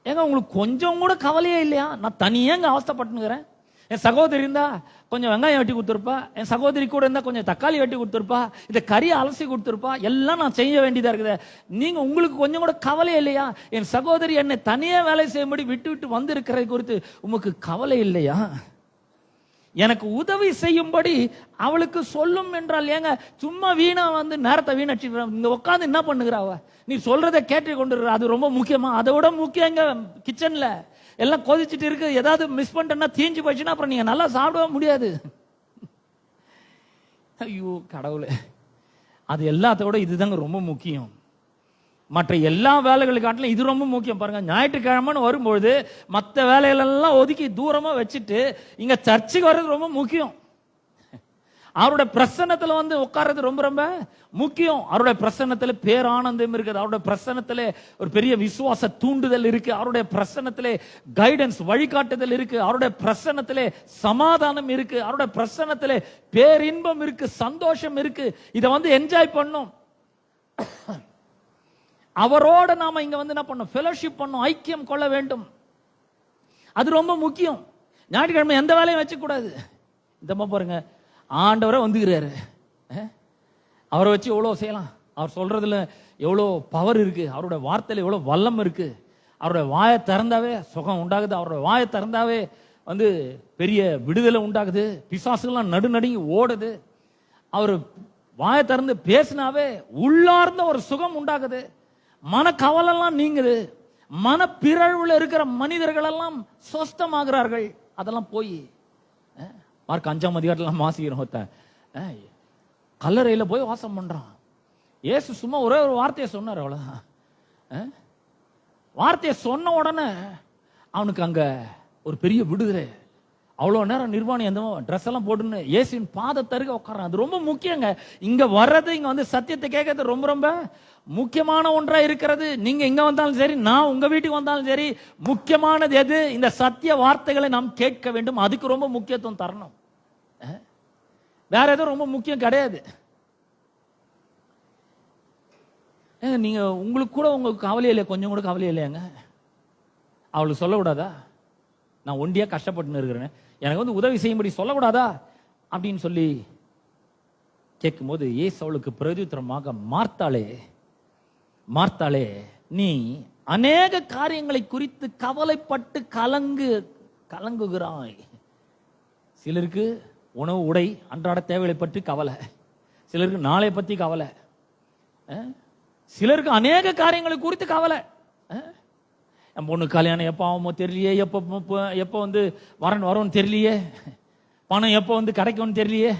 ஏங்க உங்களுக்கு கொஞ்சம் கூட கவலையே இல்லையா? நான் தனியாக அவஸ்தைப்பட்டுக்கிறேன். என் சகோதரி இருந்தா கொஞ்சம் வெங்காயம் வெட்டி கொடுத்துருப்பா, என் சகோதரி கூட இருந்தா கொஞ்சம் தக்காளி வெட்டி கொடுத்துருப்பா, இந்த கறியை அலசி கொடுத்துருப்பா, எல்லாம் நான் செய்ய வேண்டியதா இருக்குது. நீங்க உங்களுக்கு கொஞ்சம் கூட கவலை இல்லையா? என் சகோதரி என்னை தனியா வேலை செய்யும்படி விட்டு விட்டு வந்து இருக்கிறதை குறித்து உமக்கு கவலை இல்லையா? எனக்கு உதவி செய்யும்படி அவளுக்கு சொல்லும் என்றால். ஏங்க சும்மா வீணா வந்து நேரத்தை வீணாச்சு இங்க உட்காந்து என்ன பண்ணுகிறாவ? நீ சொல்றதை கேட்டு கொண்டு அது ரொம்ப முக்கியமா? அதை விட முக்கியங்க கிச்சன்ல எல்லாம் கொதிச்சுட்டு இருக்கு, ஏதாவது மிஸ் பண்ணிட்டேன்னா தீஞ்சு போச்சுன்னா அப்புறம் நீங்க நல்லா சாப்பிடவே முடியாது. ஐயோ கடவுளே, அது எல்லாத்தோட இதுதாங்க ரொம்ப முக்கியம். மற்ற எல்லா வேலைகளுக்காட்டிலும் இது ரொம்ப முக்கியம். பாருங்க, ஞாயிற்றுக்கிழமைன்னு வரும்பொழுது மற்ற வேலைகளெல்லாம் ஒதுக்கி தூரமா வச்சுட்டு இங்க சர்ச்சுக்கு வர்றது ரொம்ப முக்கியம். அவருடைய பிரசன்னத்துல வந்து உட்கார்றது ரொம்ப ரொம்ப முக்கியம். அவருடைய பிரசன்னத்துல பேரானந்தம் இருக்குது. அவருடைய பிரசன்னத்துல ஒரு பெரிய விசுவாச தூண்டுதல் இருக்கு. அவருடைய பிரசன்னத்துல கைடன்ஸ் வழிகாட்டுதல் இருக்கு. அவருடைய பிரசன்னத்துல சமாதானம் இருக்கு. அவருடைய பிரசன்னத்துல பேரின்பம் இருக்கு, சந்தோஷம் இருக்கு. இதை வந்து என்ஜாய் பண்ணும். அவரோட நாம இங்க வந்து என்ன பண்ணும்? ஃபெலோஷிப் பண்ணும், ஐக்கியம் கொள்ள வேண்டும். அது ரொம்ப முக்கியம். ஞாயிற்றுக்கிழமை எந்த வேலையும் வச்சுக்க கூடாது. இந்த பாருங்க, ஆண்டவரை வந்துக்கிறாரு, அவரை வச்சு எவ்வளவு செய்யலாம். அவர் சொல்றதுல எவ்வளோ பவர் இருக்கு, அவருடைய வார்த்தையில எவ்வளவு வல்லம் இருக்கு. அவருடைய வாயை திறந்தாவே சுகம் உண்டாகுது. அவருடைய வாயை திறந்தாவே வந்து பெரிய விடுதலை உண்டாகுது. பிசாசுகள்லாம் நடுநடுங்கி ஓடுது. அவர் வாயை திறந்து பேசினாவே உள்ளார்ந்த ஒரு சுகம் உண்டாகுது. மன கவலெல்லாம் நீங்குது. மன பிறழ்வுல இருக்கிற மனிதர்கள் எல்லாம் சொஸ்தமாகிறார்கள். அதெல்லாம் போய் மார்க் 5ஆம் அதிகாரத்துல வாசிக்கிறோம். கல்லறையில போய் வாசம் பண்றான். இயேசு சும்மா ஒரே ஒரு வார்த்தையை சொன்னார், அவ்வளவுதான். வார்த்தையை சொன்ன உடனே அவனுக்கு அங்க ஒரு பெரிய விடுதலை. அவ்வளவு நேரம் நிர்வாணி எந்த ட்ரெஸ் எல்லாம் போட்டுன்னு இயேசுவின் பாதத்தருக உட்கார்றான். அது ரொம்ப முக்கியங்க. இங்க வர்றது, இங்க வந்து சத்தியத்தை கேட்கறது ரொம்ப ரொம்ப முக்கியமான ஒன்றா இருக்கிறது. நீங்க இங்க வந்தாலும் சரி, நான் உங்க வீட்டுக்கு வந்தாலும் சரி, முக்கியமானது எது? இந்த சத்திய வார்த்தைகளை நாம் கேட்க வேண்டும். அதுக்கு ரொம்ப முக்கியத்துவம் தரணும். வேற எதுவும் ரொம்ப முக்கியம் கிடையாது. நீங்க உங்களுக்கு கூட உங்களுக்கு கவலை இல்லையா? கொஞ்சம் கூட கவலை இல்லையாங்க? அவளுக்கு சொல்லக்கூடாதா? நான் ஒண்டியா கஷ்டப்பட்டு இருக்கிறேன், எனக்கு வந்து உதவி செய்யும்படி சொல்லக்கூடாதா அப்படின்னு சொல்லி கேட்கும் போது இயேசு அவளுக்கு பிரதியுத்தரமாக, மார்த்தாளே, நீ அநேக காரியங்களை குறித்து கவலைப்பட்டு கலங்குகிறாய். சிலருக்கு உணவு, உடை, அன்றாட தேவைகளை பற்றி கவலை, சிலருக்கு நாளை பற்றி கவலை, சிலருக்கு அநேக காரியங்களை குறித்து கவலை. என் பொண்ணு கல்யாணம் எப்போ ஆகுமோ தெரியலையே, எப்போ வந்து வரன் வரோன்னு தெரியலையே, பணம் எப்போ வந்து கிடைக்கும்னு தெரியலையே,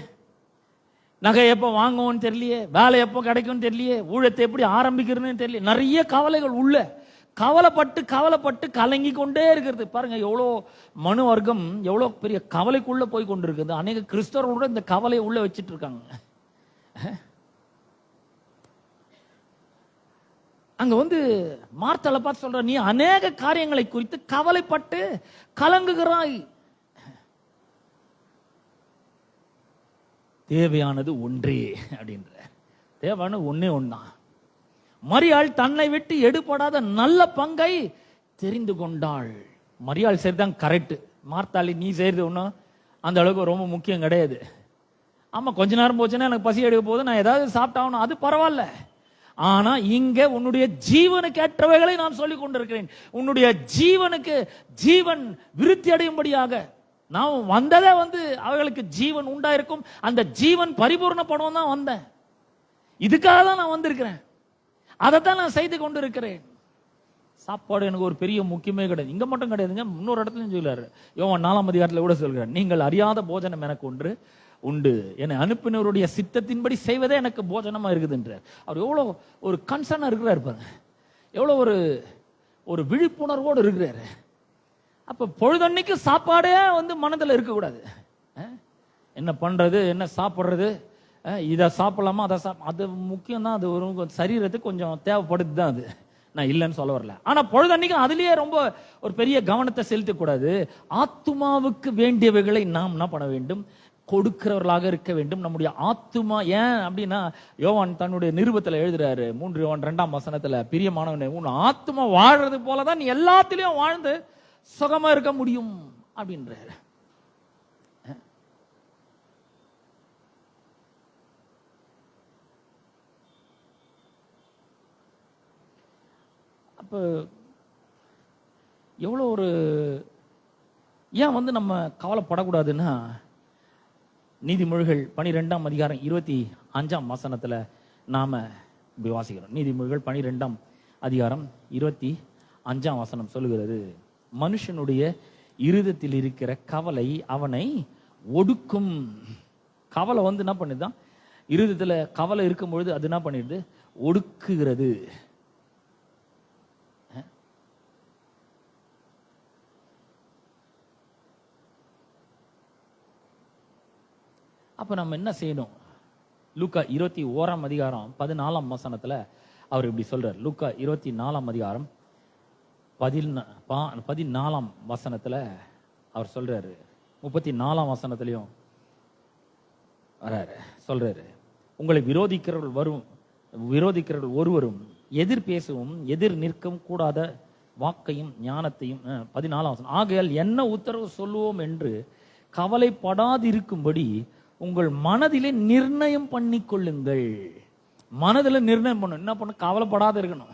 நகை எப்போ வாங்குவோன்னு தெரியலையே, வேலை எப்போ கிடைக்கும்னு தெரியலையே, ஊழியத்தை எப்படி ஆரம்பிக்கிறதுன்னு தெரியல. நிறைய கவலைகள் உள்ள கவலைப்பட்டு கலங்கி கொண்டே இருக்கிறது. பாருங்க, எவ்வளோ மனு வர்க்கம் எவ்வளோ பெரிய கவலைக்குள்ள போய் கொண்டு இருக்குது. அநேக கிறிஸ்தவர்களோட இந்த கவலையை உள்ள வச்சுட்டு இருக்காங்க. அங்க வந்து மார்த்தாளை பார்த்து சொல்ற, நீ அநேக காரியங்களை குறித்து கவலைப்பட்டு கலங்குகிறாய். தேவையானது ஒன்றே அப்படின்ற, தேவையான ஒன்னே ஒன்னா. மரியாள் தன்னை விட்டு எடுபடாத நல்ல பங்கை தெரிந்து கொண்டாள். மரியாள் சரிதான் கரெக்ட். மார்த்தாளி நீ செய்யறது ஒன்றும் அந்த அளவுக்கு ரொம்ப முக்கியம் கிடையாது. ஆமா, கொஞ்ச நேரம் போச்சுன்னா எனக்கு பசி எடுக்க போது, நான் ஏதாவது சாப்பிட்டாகணும், அது பரவாயில்ல. ஆனா இங்க உன்னுடைய ஜீவனுக்கு ஏற்றவைகளை நான் சொல்லிக் கொண்டிருக்கிறேன். உன்னுடைய ஜீவனுக்கு ஜீவன் விருத்தி அடையும்படியாக நான் வந்ததே வந்து அவர்களுக்கு ஜீவன் உண்டாயிருக்கும், அந்த ஜீவன் பரிபூர்ணப்படும் தான் வந்தேன். இதுக்காக தான் நான் வந்திருக்கிறேன், அதைத்தான் நான் செய்து கொண்டு இருக்கிறேன். சாப்பாடு எனக்கு ஒரு பெரிய முக்கியமே கிடையாது. இங்க மட்டும் கிடையாதுங்க, இன்னொரு இடத்துலயும் சொல்றாரு. யோவான் 4ஆம் அதிகாரத்துல கூட சொல்கிறார், நீங்கள் அறியாத போஜனம் எனக்கு ஒன்று உண்டு, என்னை அனுப்பினவருடைய சித்தத்தின்படி செய்வதே எனக்கு போஜனமா இருக்குதுன்றார். அவர் எவ்வளவு ஒரு கன்சர்னா இருக்கிறார் பாருங்க, எவ்வளவு ஒரு விழிப்புணர்வோடு இருக்கிறாரு. அப்ப பொழுதன்னைக்கு சாப்பாடே வந்து மனதில் இருக்கக்கூடாது. என்ன பண்றது, என்ன சாப்பிட்றது, இதை சாப்பிடலாமா, அதை அது முக்கியம் தான். அது ஒரு சரீரத்துக்கு கொஞ்சம் தேவைப்படுது தான், அது நான் இல்லைன்னு சொல்ல வரல. ஆனா பொழுதன்னைக்கு அதுலயே ரொம்ப ஒரு பெரிய கவனத்தை செலுத்தக்கூடாது. ஆத்துமாவுக்கு வேண்டியவைகளை நாம் என்ன பண்ண வேண்டும், கொடுக்கிறவர்களாக இருக்க வேண்டும். நம்முடைய ஆத்துமா ஏன் அப்படின்னா, யோவான் தன்னுடைய நிருபத்தில் எழுதுறாரு 3 யோவான் 2ஆம் வசனத்துல, பிரியமானவனே, உன் ஆத்துமா வாழ்றது போலதான் நீ எல்லாத்திலையும் வாழ்ந்து சுகமா இருக்க முடியும் அப்படின்றாரு. அப்ப எவ்வளோ ஒரு ஏன் வந்து நம்ம கவலைப்படக்கூடாதுன்னா, நீதிமொழிகள் 12ஆம் அதிகாரம் 25ஆம் வசனத்துல நாம இப்படி வாசிக்கிறோம். நீதிமொழிகள் 12ஆம் அதிகாரம் 25ஆம் வசனம் சொல்லுகிறது, மனுஷனுடைய இருதயத்தில் இருக்கிற கவலை அவனை ஒடுக்கும். கவலை என்ன பண்ணுதான், இருதயத்துல கவலை இருக்கும் பொழுது அது என்ன பண்ணிடுது, ஒடுக்குகிறது. அப்ப நம்ம என்ன செய்யணும்? லூக்கா 21ஆம் அதிகாரம் 14ஆம் வசனத்துல அவர் இப்படி சொல்றார். லூக்கா 24ஆம் அதிகாரம் 14ஆம் வசனத்துல அவர் சொல்றாரு, 34ஆம் வசனத்திலையும் வர்றாரு, சொல்றாரு, உங்களை விரோதிக்கிறவர்கள் ஒருவரும் எதிர் பேசவும் எதிர் நிற்கவும் கூடாத வாக்கையும் ஞானத்தையும். 14ஆம் வசனம், ஆகையால் என்ன உத்தரவு சொல்லுவோம் என்று கவலைப்படாதிருக்கும்படி உங்கள் மனதிலே நிர்ணயம் பண்ணி கொள்ளுங்கள். மனதில் நிர்ணயம் பண்ணணும். என்ன பண்ண, கவலைப்படாத இருக்கணும்.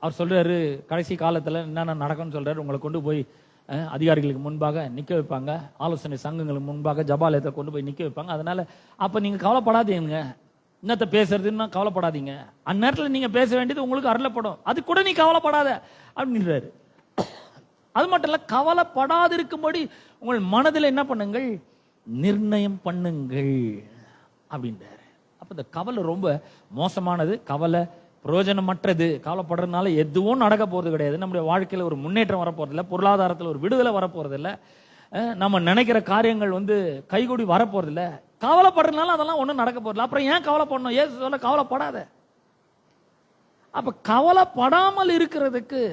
அவர் சொல்றாரு, கடைசி காலத்துல என்னென்ன நடக்கும்னு சொல்றாரு. உங்களை கொண்டு போய் அதிகாரிகளுக்கு முன்பாக நிக்க வைப்பாங்க, ஆலோசனை சங்கங்களுக்கு முன்பாக ஜபாலயத்தை கொண்டு போய் நிக்க வைப்பாங்க. அதனால அப்ப நீங்க கவலைப்படாதீங்க. இன்னத்தை பேசுறதுன்னா கவலைப்படாதீங்க. அந்நேரத்தில் நீங்க பேச வேண்டியது உங்களுக்கு அருளப்படும், அது கூட நீ கவலைப்படாத அப்படின்றாரு. அது மட்டும் இல்ல, கவலைப்படாதிருக்கும்படி உங்கள் மனதில் என்ன பண்ணுங்கள், நிர்ணயம் பண்ணுங்கள் அப்படின்றாரு. அப்ப இந்த கவலை ரொம்ப மோசமானது, கவலை பிரயோஜனமற்றது. கவலைப்படுறதுனால எதுவும் நடக்க போறது கிடையாது. நம்முடைய வாழ்க்கையில ஒரு முன்னேற்றம் வரப்போறது இல்லை, பொருளாதாரத்தில் ஒரு விடுதலை வரப்போறது இல்லை, நம்ம நினைக்கிற காரியங்கள் கைகூடி வரப்போறது இல்லை. கவலைப்படுறதுனால அதெல்லாம் ஒன்றும் நடக்க போறது இல்லை. அப்புறம் ஏன் கவலைப்படணும்? ஏன் சொல்ல கவலைப்படாத. அப்ப கவலைப்படாமல் இருக்கிறதுக்கு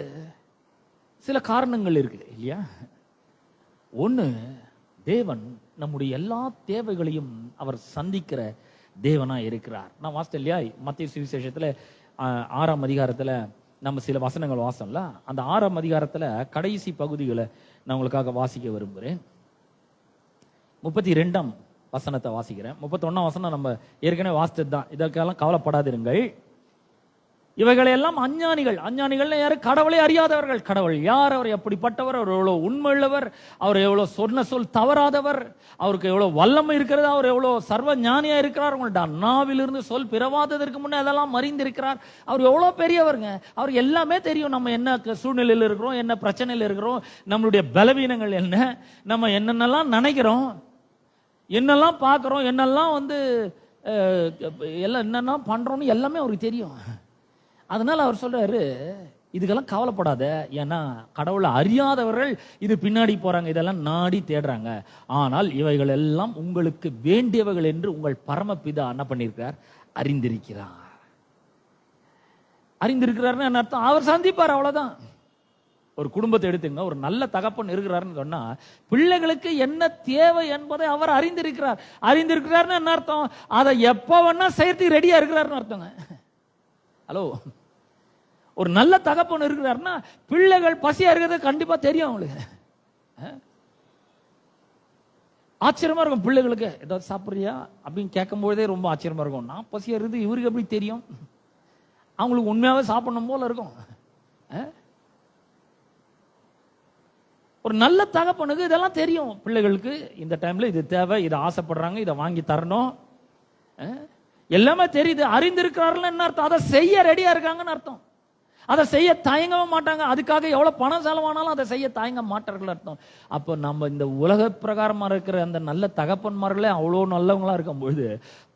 சில காரணங்கள் இருக்கு இல்லையா? ஒண்ணு, தேவன் நம்முடைய எல்லா தேவைகளையும் அவர் சந்திக்கிற தேவனா இருக்கிறார். நான் வாசித்தேன் இல்லையா, மத்தேயு சுவிசேஷத்துல 6ஆம் அதிகாரத்துல நம்ம சில வசனங்கள் வாசம்ல, அந்த 6ஆம் அதிகாரத்துல கடைசி பகுதிகளை நான் உங்களுக்காக வாசிக்க விரும்புகிறேன். 32ஆம் வசனத்தை வாசிக்கிறேன். 31ஆம் வசனம் நம்ம ஏற்கனவே வாசித்தது தான். இதற்கெல்லாம் கவலைப்படாதிருங்கள், இவைகளெல்லாம் அஞ்ஞானிகள். அஞ்ஞானிகள் யாரு? கடவுளை அறியாதவர்கள். கடவுள் யார், அவர் எப்படிப்பட்டவர், அவர் எவ்வளவு உண்மை உள்ளவர், அவர் எவ்வளவு சொன்ன சொல் தவறாதவர், அவருக்கு எவ்வளவு வல்லமை இருக்கிறது, அவர் எவ்வளவு சர்வ ஞானியா இருக்கிறார், உங்கள்ட்ட அண்ணாவிலிருந்து சொல் பிறவாததற்கு முன்னே அதெல்லாம் மறிந்திருக்கிறார், அவர் எவ்வளவு பெரியவருங்க, அவருக்கு எல்லாமே தெரியும். நம்ம என்ன சூழ்நிலையில் இருக்கிறோம், என்ன பிரச்சனையில் இருக்கிறோம், நம்மளுடைய பலவீனங்கள் என்ன, நம்ம என்னென்னலாம் நினைக்கிறோம், என்னெல்லாம் பார்க்கிறோம், என்னெல்லாம் எல்லாம் என்னெல்லாம் பண்றோம்னு எல்லாமே அவருக்கு தெரியும். அதனால அவர் சொல்றாரு, இதுக்கெல்லாம் கவலைப்படாத. ஏன்னா கடவுளை அறியாதவர்கள் இது பின்னாடி போறாங்க, இதெல்லாம் நாடி தேடுறாங்க. ஆனால் இவைகள் எல்லாம் உங்களுக்கு வேண்டியவைகள் என்று உங்கள் பரமபிதா என்ன பண்ணியிருக்கிறார், அறிந்திருக்கிறார். அறிந்திருக்கிறார்னு என்ன அர்த்தம்? அவர் சந்திப்பார், அவ்வளவுதான். ஒரு குடும்பத்தை எடுத்துங்க, ஒரு நல்ல தகப்பன் இருக்கிறாருன்னு சொன்னா பிள்ளைகளுக்கு என்ன தேவை என்பதை அவர் அறிந்திருக்கிறார். அறிந்திருக்கிறார்னு என்ன அர்த்தம்? அதை எப்ப வேணா செய்யறதுக்கு ரெடியா இருக்கிறாருன்னு அர்த்தங்க. ஹலோ, ஒரு நல்ல தகப்பன் இருக்கிறாருன்னா பிள்ளைகள் பசியா இருக்கிறது கண்டிப்பா தெரியும் அவங்களுக்கு. ஆச்சரியமா இருக்கும் பிள்ளைகளுக்கு. ஏதாவது சாப்பிட்றியா அப்படின்னு கேட்கும் பொழுதே ரொம்ப ஆச்சரியமா இருக்கும். நான் பசியா இருக்குது, இவருக்கு எப்படி தெரியும்? அவங்களுக்கு உண்மையாவே சாப்பிடணும் போல இருக்கும். ஒரு நல்ல தகப்பனுக்கு இதெல்லாம் தெரியும். பிள்ளைகளுக்கு இந்த டைம்ல இது தேவை, இதை ஆசைப்படுறாங்க, இதை வாங்கி தரணும், எல்லாமே தெரியுது. அறிந்திருக்கிறார்கள் என்ன அர்த்தம்? அதை செய்ய ரெடியா இருக்காங்கன்னு அர்த்தம். அதை செய்ய தயங்கவும் மாட்டாங்க. அதுக்காக எவ்வளவு பணம் செலவானாலும் அதை செய்ய தயங்க மாட்டார்கள் அர்த்தம். அப்போ நம்ம இந்த உலக பிரகாரமா இருக்கிற அந்த நல்ல தகப்பன்மார்களே அவ்வளோ நல்லவங்களா இருக்கும் பொழுது,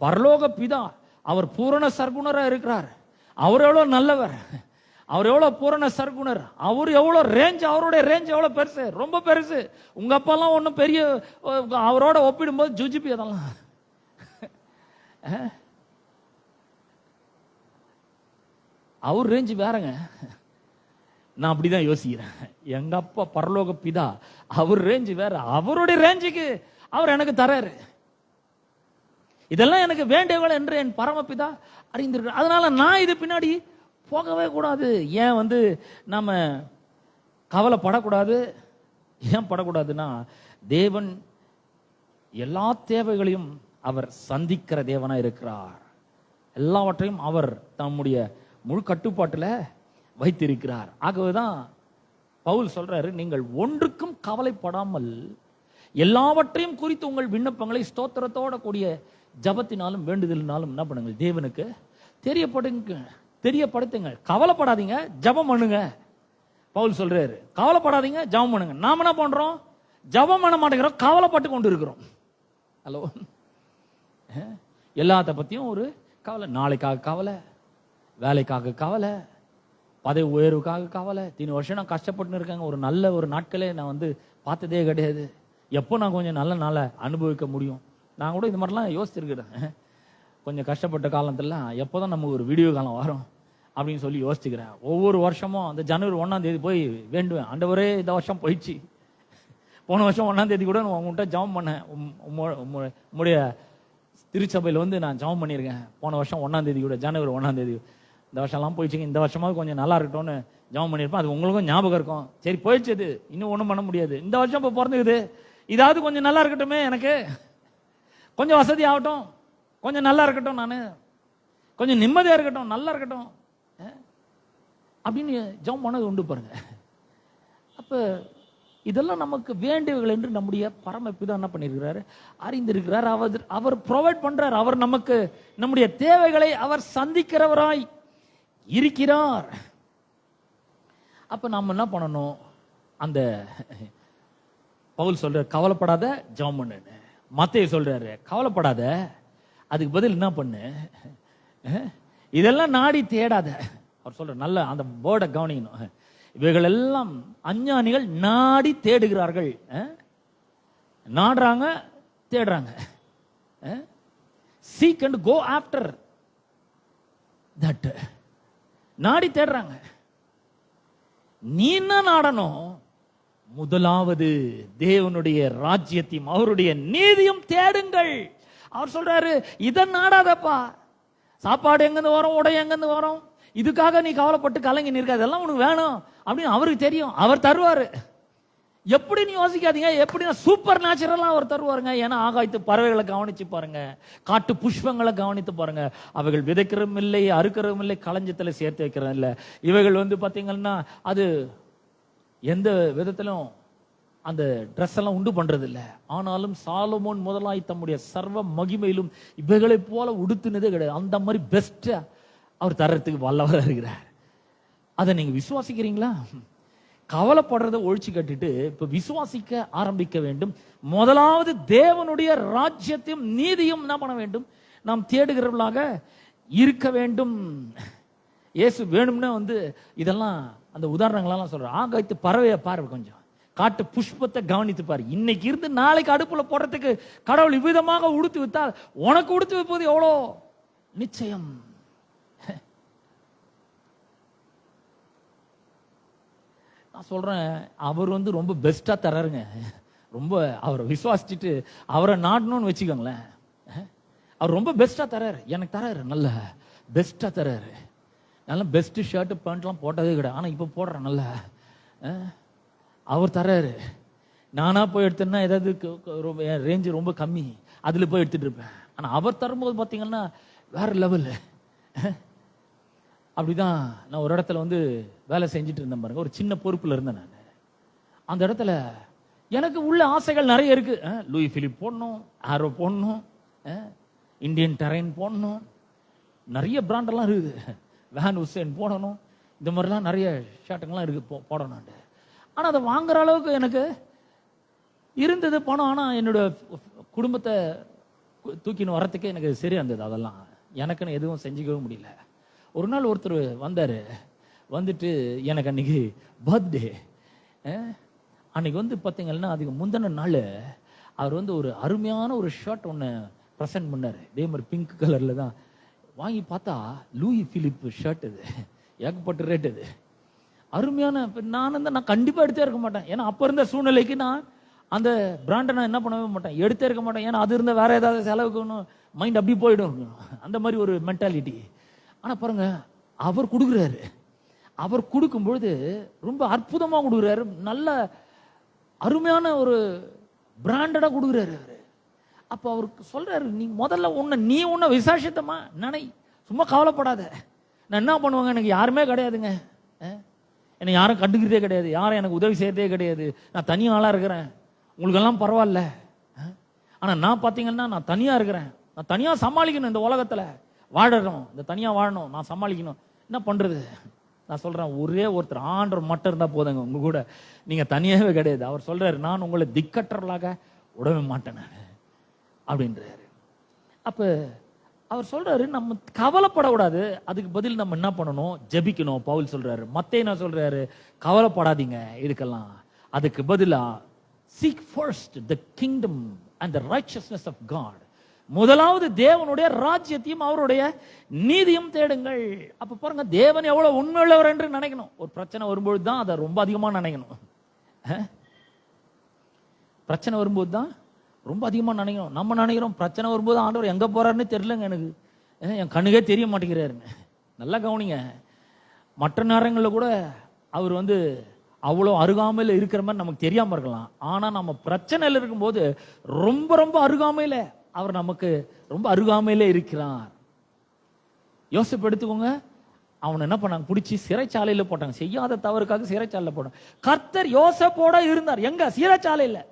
பரலோக பிதா அவர் பூரண சர்க்குணரா இருக்கிறார். அவர் எவ்வளவு நல்லவர், அவர் எவ்வளவு பூரண சர்க்குணர், அவர் எவ்வளவு ரேஞ்ச், அவருடைய ரேஞ்ச் எவ்வளவு பெருசு, ரொம்ப பெருசு. உங்க அப்பெல்லாம் ஒன்றும் பெரிய, அவரோட ஒப்பிடும்போது ஜுஜிபி அதெல்லாம். அவர் ரேஞ்சு வேறங்க. நான் அப்படிதான் யோசிக்கிறேன். எங்க அப்பா பரலோக பிதா, அவர் ரேஞ்சு வேற. அவருடைய ரேஞ்சுக்கு அவர் எனக்கு தராரு. இதெல்லாம் எனக்கு வேண்டியவள் என்று என் பரமபிதா அறிந்திருக்கிறார். அதனால நான் இது பின்னாடி போகவே கூடாது. ஏன் நாம கவலைப்படக்கூடாது? ஏன் படக்கூடாதுன்னா, தேவன் எல்லா தேவைகளையும் அவர் சந்திக்கிற தேவனா இருக்கிறார். எல்லாவற்றையும் அவர் தம்முடைய முழு கட்டுப்பாட்டுல வைத்திருக்கிறார். ஆகவேதான் பவுல் சொல்றாரு, நீங்கள் ஒன்றுக்கும் கவலைப்படாமல் எல்லாவற்றையும் குறித்து உங்கள் விண்ணப்பங்களை ஸ்தோத்திரத்தோட கூடிய ஜபத்தினாலும் வேண்டுதலினாலும் என்ன பண்ணுங்க, தேவனுக்கு தெரியப்படுத்துங்க. கவலைப்படாதீங்க, ஜபம் பண்ணுங்க. பவுல் சொல்றாரு, கவலைப்படாதீங்க, ஜபம் பண்ணுங்க. நாம என்ன பண்றோம்? ஜபம் பண்ண மாட்டேங்கிறோம், கவலைப்பட்டு கொண்டு இருக்கிறோம். ஹலோ, எல்லாத்த பத்தியும் ஒரு கவலை. நாளைக்காக கவலை, வேலைக்காக கவலை, பதவி உயர்வுக்காக கவலை. 3 வருஷம் நான் கஷ்டப்பட்டு இருக்காங்க. ஒரு நாட்களே நான் பார்த்ததே கிடையாது. எப்போ நான் கொஞ்சம் நல்ல நாளை அனுபவிக்க முடியும்? நான் கூட இது மாதிரிலாம் யோசிச்சிருக்கிறேன். கொஞ்சம் கஷ்டப்பட்ட காலத்திலாம் எப்போதான் நம்ம ஒரு வீடியோ காலம் வரும் அப்படின்னு சொல்லி யோசிச்சுக்கிறேன். ஒவ்வொரு வருஷமும் அந்த ஜனவரி 1ஆம் தேதி போய் வேண்டுவேன், ஆண்டவரே இந்த வருஷம் போயிடுச்சு. போன வருஷம் 1ஆம் தேதி கூட உங்கள்கிட்ட ஜெபம் பண்ணேன். உங்களுடைய திருச்சபையில் நான் ஜெபம் பண்ணியிருக்கேன். போன வருஷம் 1ஆம் தேதி கூட, ஜனவரி 1ஆம் தேதி. இந்த வருஷம்லாம் போயிடுச்சுங்க, இந்த வருஷமாவது கொஞ்சம் நல்லா இருக்கட்டும்னு ஜெபம் பண்ணியிருப்பேன். அது உங்களுக்கும் ஞாபகம் இருக்கும். சரி, போயிடுச்சு, இது இன்னும் ஒன்றும் பண்ண முடியாது. இந்த வருஷம் இப்போ பிறந்துக்குது, இதாவது கொஞ்சம் நல்லா இருக்கட்டுமே, எனக்கு கொஞ்சம் வசதி ஆகட்டும், கொஞ்சம் நல்லா இருக்கட்டும், நான் கொஞ்சம் நிம்மதியாக இருக்கட்டும், நல்லா இருக்கட்டும் அப்படின்னு ஜெபம் பண்ணது உண்டு பாருங்க. அப்போ இதெல்லாம் நமக்கு வேண்டியவர்கள் என்று நம்முடைய பரமபிதா என்ன பண்ணியிருக்கிறாரு, அறிந்திருக்கிறார். அவர் ப்ரொவைட் பண்றார். அவர் நமக்கு நம்முடைய தேவைகளை அவர் சந்திக்கிறவராய் இருக்கிறார். அப்ப நாம என்ன பண்ணணும்? அந்த பவுல் சொல்ற கவலைப்படாத, ஜெபம் பண்ணு. மத்தேயு சொல்றாரு கவலைப்படாத, அதுக்கு பதில் என்ன பண்ணு, இதெல்லாம் நாடி தேடாத. அவர் சொல்ற நல்ல அந்த வேர்டை கவனிக்கணும். இவைகள் எல்லாம் அஞ்ஞானிகள் நாடி தேடுகிறார்கள். நாடுறாங்க, தேடுறாங்க. seek and go after that. நாடி தேடுறாங்க. நீ என்ன நாடணும்? முதலாவது தேவனுடைய ராஜ்யத்தையும் அவருடைய நீதியும் தேடுங்கள். அவர் சொல்றாரு, இதை நாடாதப்பா. சாப்பாடு எங்கிருந்து வரும், உடை எங்கிருந்து வரும், இதுக்காக நீ கவலைப்பட்டு கலங்கி நிற்க, அதெல்லாம் உனக்கு வேணும் அப்படின்னு அவருக்கு தெரியும். அவர் தருவாரு. எப்படி நீ யோசிக்காதீங்க, எப்படின்னா சூப்பர் நேச்சுரலா அவர் தருவாருங்க. ஏன்னா ஆகாயத்து பறவைகளை கவனிச்சு பாருங்க, காட்டு புஷ்பங்களை கவனித்து பாருங்க. அவைகள் விதைக்கிறதும் இல்லை, அறுக்கிறதும் இல்லை, களஞ்சத்துல சேர்த்து வைக்கிறதும் இல்லை. இவைகள் பாத்தீங்கன்னா அது எந்த விதத்திலும் அந்த ட்ரெஸ் எல்லாம் உண்டு பண்றது இல்லை. ஆனாலும் சாலமோன் முதலாய் தம்முடைய சர்வ மகிமையிலும் இவைகளை போல உடுத்துனதே கிடையாது. அந்த மாதிரி பெஸ்டா அவர் தர்றதுக்கு வல்லவராக இருக்கிறார். அதை நீங்க விசுவாசிக்கிறீங்களா? கவலைப்படுறத ஒழிச்சு கட்டிட்டு இப்ப விசுவாசிக்க ஆரம்பிக்க வேண்டும். முதலாவது தேவனுடைய ராஜ்யத்தையும் நீதியும் என்ன பண்ண வேண்டும்? நாம் தேடுகிறவர்களாக இருக்க வேண்டும். இயேசு வேணும்னா இதெல்லாம் அந்த உதாரணங்களெல்லாம் சொல்ற. ஆகாயத்து பறவையை பாரு, கொஞ்சம் காட்டு புஷ்பத்தை கவனித்து பாரு. இன்னைக்கு இருந்து நாளைக்கு அடுப்புல போடுறதுக்கு கடவுள் இவ்விதமாக உடுத்து வித்தால் உனக்கு உடுத்து வைப்பது எவ்வளோ நிச்சயம். நான் சொல்றேன், அவர் ரொம்ப பெஸ்டா தர்றாருங்க. ரொம்ப அவரை விசுவாசிச்சுட்டு அவரை நாடணும்னு வச்சுக்கோங்களேன். அவர் ரொம்ப பெஸ்டா தர்றாரு, எனக்கு தர்றாரு, நல்ல பெஸ்டா தர்றாரு. நல்ல பெஸ்ட் ஷர்ட் பேண்ட்லாம் போட்டதே கிடையாது, ஆனா இப்ப போடுறேன் நல்ல. அவர் தர்றாரு. நானா போய் எடுத்தேன்னா ஏதாவது ரேஞ்சு ரொம்ப கம்மி, அதுல போய் எடுத்துட்டு இருப்பேன். ஆனா அவர் தரும்போது பாத்தீங்கன்னா வேற லெவல். அப்படிதான் நான் ஒரு இடத்துல வேலை செஞ்சுட்டு இருந்தேன் பாருங்க. ஒரு சின்ன பொறுப்புல இருந்தேன் நான். அந்த இடத்துல எனக்கு உள்ள ஆசைகள் நிறைய இருக்கு. லூயி பிலிப் போடணும், ஆரோ போடணும், இந்தியன் டெரைன் போடணும், நிறைய பிராண்டெல்லாம் இருக்குது. வேன் ஹுசேன் போடணும், இந்த மாதிரிலாம் நிறைய ஷர்ட்டுங்கெல்லாம் இருக்கு போடணும். ஆனா அதை வாங்குற அளவுக்கு எனக்கு இருந்தது பணம். ஆனா என்னோட குடும்பத்தை தூக்கின்னு வரத்துக்கே எனக்கு சரியா இருந்தது. அதெல்லாம் எனக்குன்னு எதுவும் செஞ்சுக்கவும் முடியல. ஒரு நாள் ஒருத்தர் வந்தாரு. வந்துட்டு எனக்கு அன்னைக்கு பர்த்டே. அன்னைக்கு பார்த்தீங்கன்னா அதுக்கு முந்தின நாள் அவர் ஒரு அருமையான ஒரு ஷர்ட் ஒன்று ப்ரெசென்ட் பண்ணார். இதே மாதிரி பிங்க் கலர்ல தான். வாங்கி பார்த்தா லூயி பிலிப் ஷர்ட். இது ஏகப்பட்ட ரேட். இது அருமையான. நான் கண்டிப்பாக எடுத்தே இருக்க மாட்டேன். ஏன்னா அப்போ இருந்த சூழ்நிலைக்கு நான் அந்த பிராண்டை நான் என்ன பண்ணவே மாட்டேன், எடுத்தே இருக்க மாட்டேன். ஏன்னா அது இருந்த வேற ஏதாவது செலவுக்கு ஒன்று மைண்ட் அப்படி போயிடும், அந்த மாதிரி ஒரு மென்டாலிட்டி. ஆனா பாருங்க, அவர் கொடுக்குறாரு. அவர் கொடுக்கும் பொழுது ரொம்ப அற்புதமா கொடுக்குறாரு. நல்ல அருமையான ஒரு பிராண்டடா கொடுக்குறாரு அவரு. அப்ப அவருக்கு சொல்றாரு, நீ முதல்ல நீ விசேஷத்தமா நினை, சும்மா கவலைப்படாத. நான் என்ன பண்ணுவாங்க, எனக்கு யாருமே கிடையாதுங்க, என்னை யாரும் கண்டுக்கிறதே கிடையாது, யாரும் எனக்கு உதவி செய்யறதே கிடையாது, நான் தனி ஆளா இருக்கிறேன், உங்களுக்கெல்லாம் பரவாயில்ல. ஆனா நான் பாத்தீங்கன்னா நான் தனியா இருக்கிறேன். நான் தனியா சமாளிக்கணும். இந்த உலகத்துல வாழணும், இந்த தனியா வாழணும், நான் சமாளிக்கணும். என்ன பண்றது? நான் சொல்றேன், ஒரே ஒருத்தர் ஆண்டவர் மட்டும் இருந்தா போதுங்க உங்க கூட. நீங்க தனியாவே கிடையாது. அவர் சொல்றாரு, நான் உங்களை திக்கற்றவர்களாக விடவே மாட்டேன் அப்படின்றாரு. அப்ப அவர் சொல்றாரு, நம்ம கவலைப்படக்கூடாது. அதுக்கு பதில் நம்ம என்ன பண்ணணும்? ஜெபிக்கணும். பவுல் சொல்றாரு. மத்தேயு என்ன சொல்றாரு? கவலைப்படாதீங்க இதுக்கெல்லாம். அதுக்கு பதிலா seek first the kingdom and the righteousness of God. முதலாவது தேவனுடைய ராஜ்யத்தையும் அவருடைய நீதியும் தேடுங்கள். அப்ப பாருங்க, தேவன் எவ்வளவு உண்மையுள்ளவர் என்று நினைக்கணும். ஒரு பிரச்சனை வரும்போது தான் அதை ரொம்ப அதிகமா நினைக்கணும். பிரச்சனை வரும்போது தான் ரொம்ப அதிகமா நினைக்கணும். நம்ம நினைக்கிறோம் பிரச்சனை வரும்போது ஆண்டவர் எங்க போறாருன்னு தெரியலங்க, எனக்கு என் கண்ணுக்கே தெரிய மாட்டேங்கிறாருங்க. நல்லா கவனிங்க, மற்ற நேரங்களில் கூட அவர் அவ்வளோ அருகாமையில் இருக்கிற மாதிரி நமக்கு தெரியாம இருக்கலாம். ஆனா நம்ம பிரச்சனையில் இருக்கும்போது ரொம்ப ரொம்ப அருகாமையில அவர் நமக்கு ரொம்ப அருகாமையிலே இருக்கிறார். யோசிப்பு எடுத்துக்கோங்க. அவனை என்ன பண்ணாங்க? பிடிச்சி சிறைச்சாலையில போட்டாங்க. செய்யாத தவறுக்காக சிறைச்சாலையில போட்டாங்க. கர்த்தர் யோசேப்போட இருந்தார். எங்க? சிறைச்சாலையில.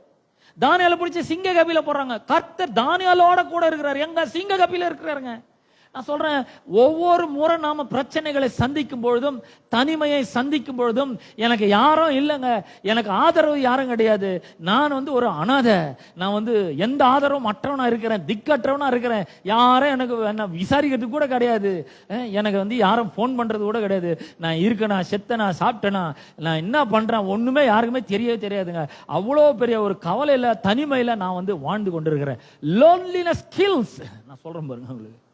தானியேலை பிடிச்சி சிங்க கபில போடுறாங்க. கர்த்தர் தானியேலோட கூட இருக்கிறார். எங்க? சிங்க கபில இருக்கிறாருங்க. நான் சொல்றேன், ஒவ்வொரு முறை நாம பிரச்சனைகளை சந்திக்கும் பொழுதும், தனிமையை சந்திக்கும் பொழுதும், எனக்கு யாரும் இல்லைங்க, எனக்கு ஆதரவு யாரும் கிடையாது, நான் ஒரு அனாதை, நான் எந்த ஆதரவும் அற்றவனா இருக்கிறேன், திக்கற்றவனா இருக்கிறேன், யாரும் எனக்கு என்ன விசாரிக்கிறது கூட கிடையாது, எனக்கு யாரும் போன் பண்றது கூட கிடையாது, நான் இருக்கேனா, செத்தனா, சாப்பிட்டேனா, நான் என்ன பண்றேன் ஒண்ணுமே யாருக்குமே தெரியவே தெரியாதுங்க. அவ்வளோ பெரிய ஒரு கவலையில, தனிமையில நான் வாழ்ந்து கொண்டிருக்கிறேன். Loneliness kills. நான் சொல்றேன் பாருங்க, உங்களுக்கு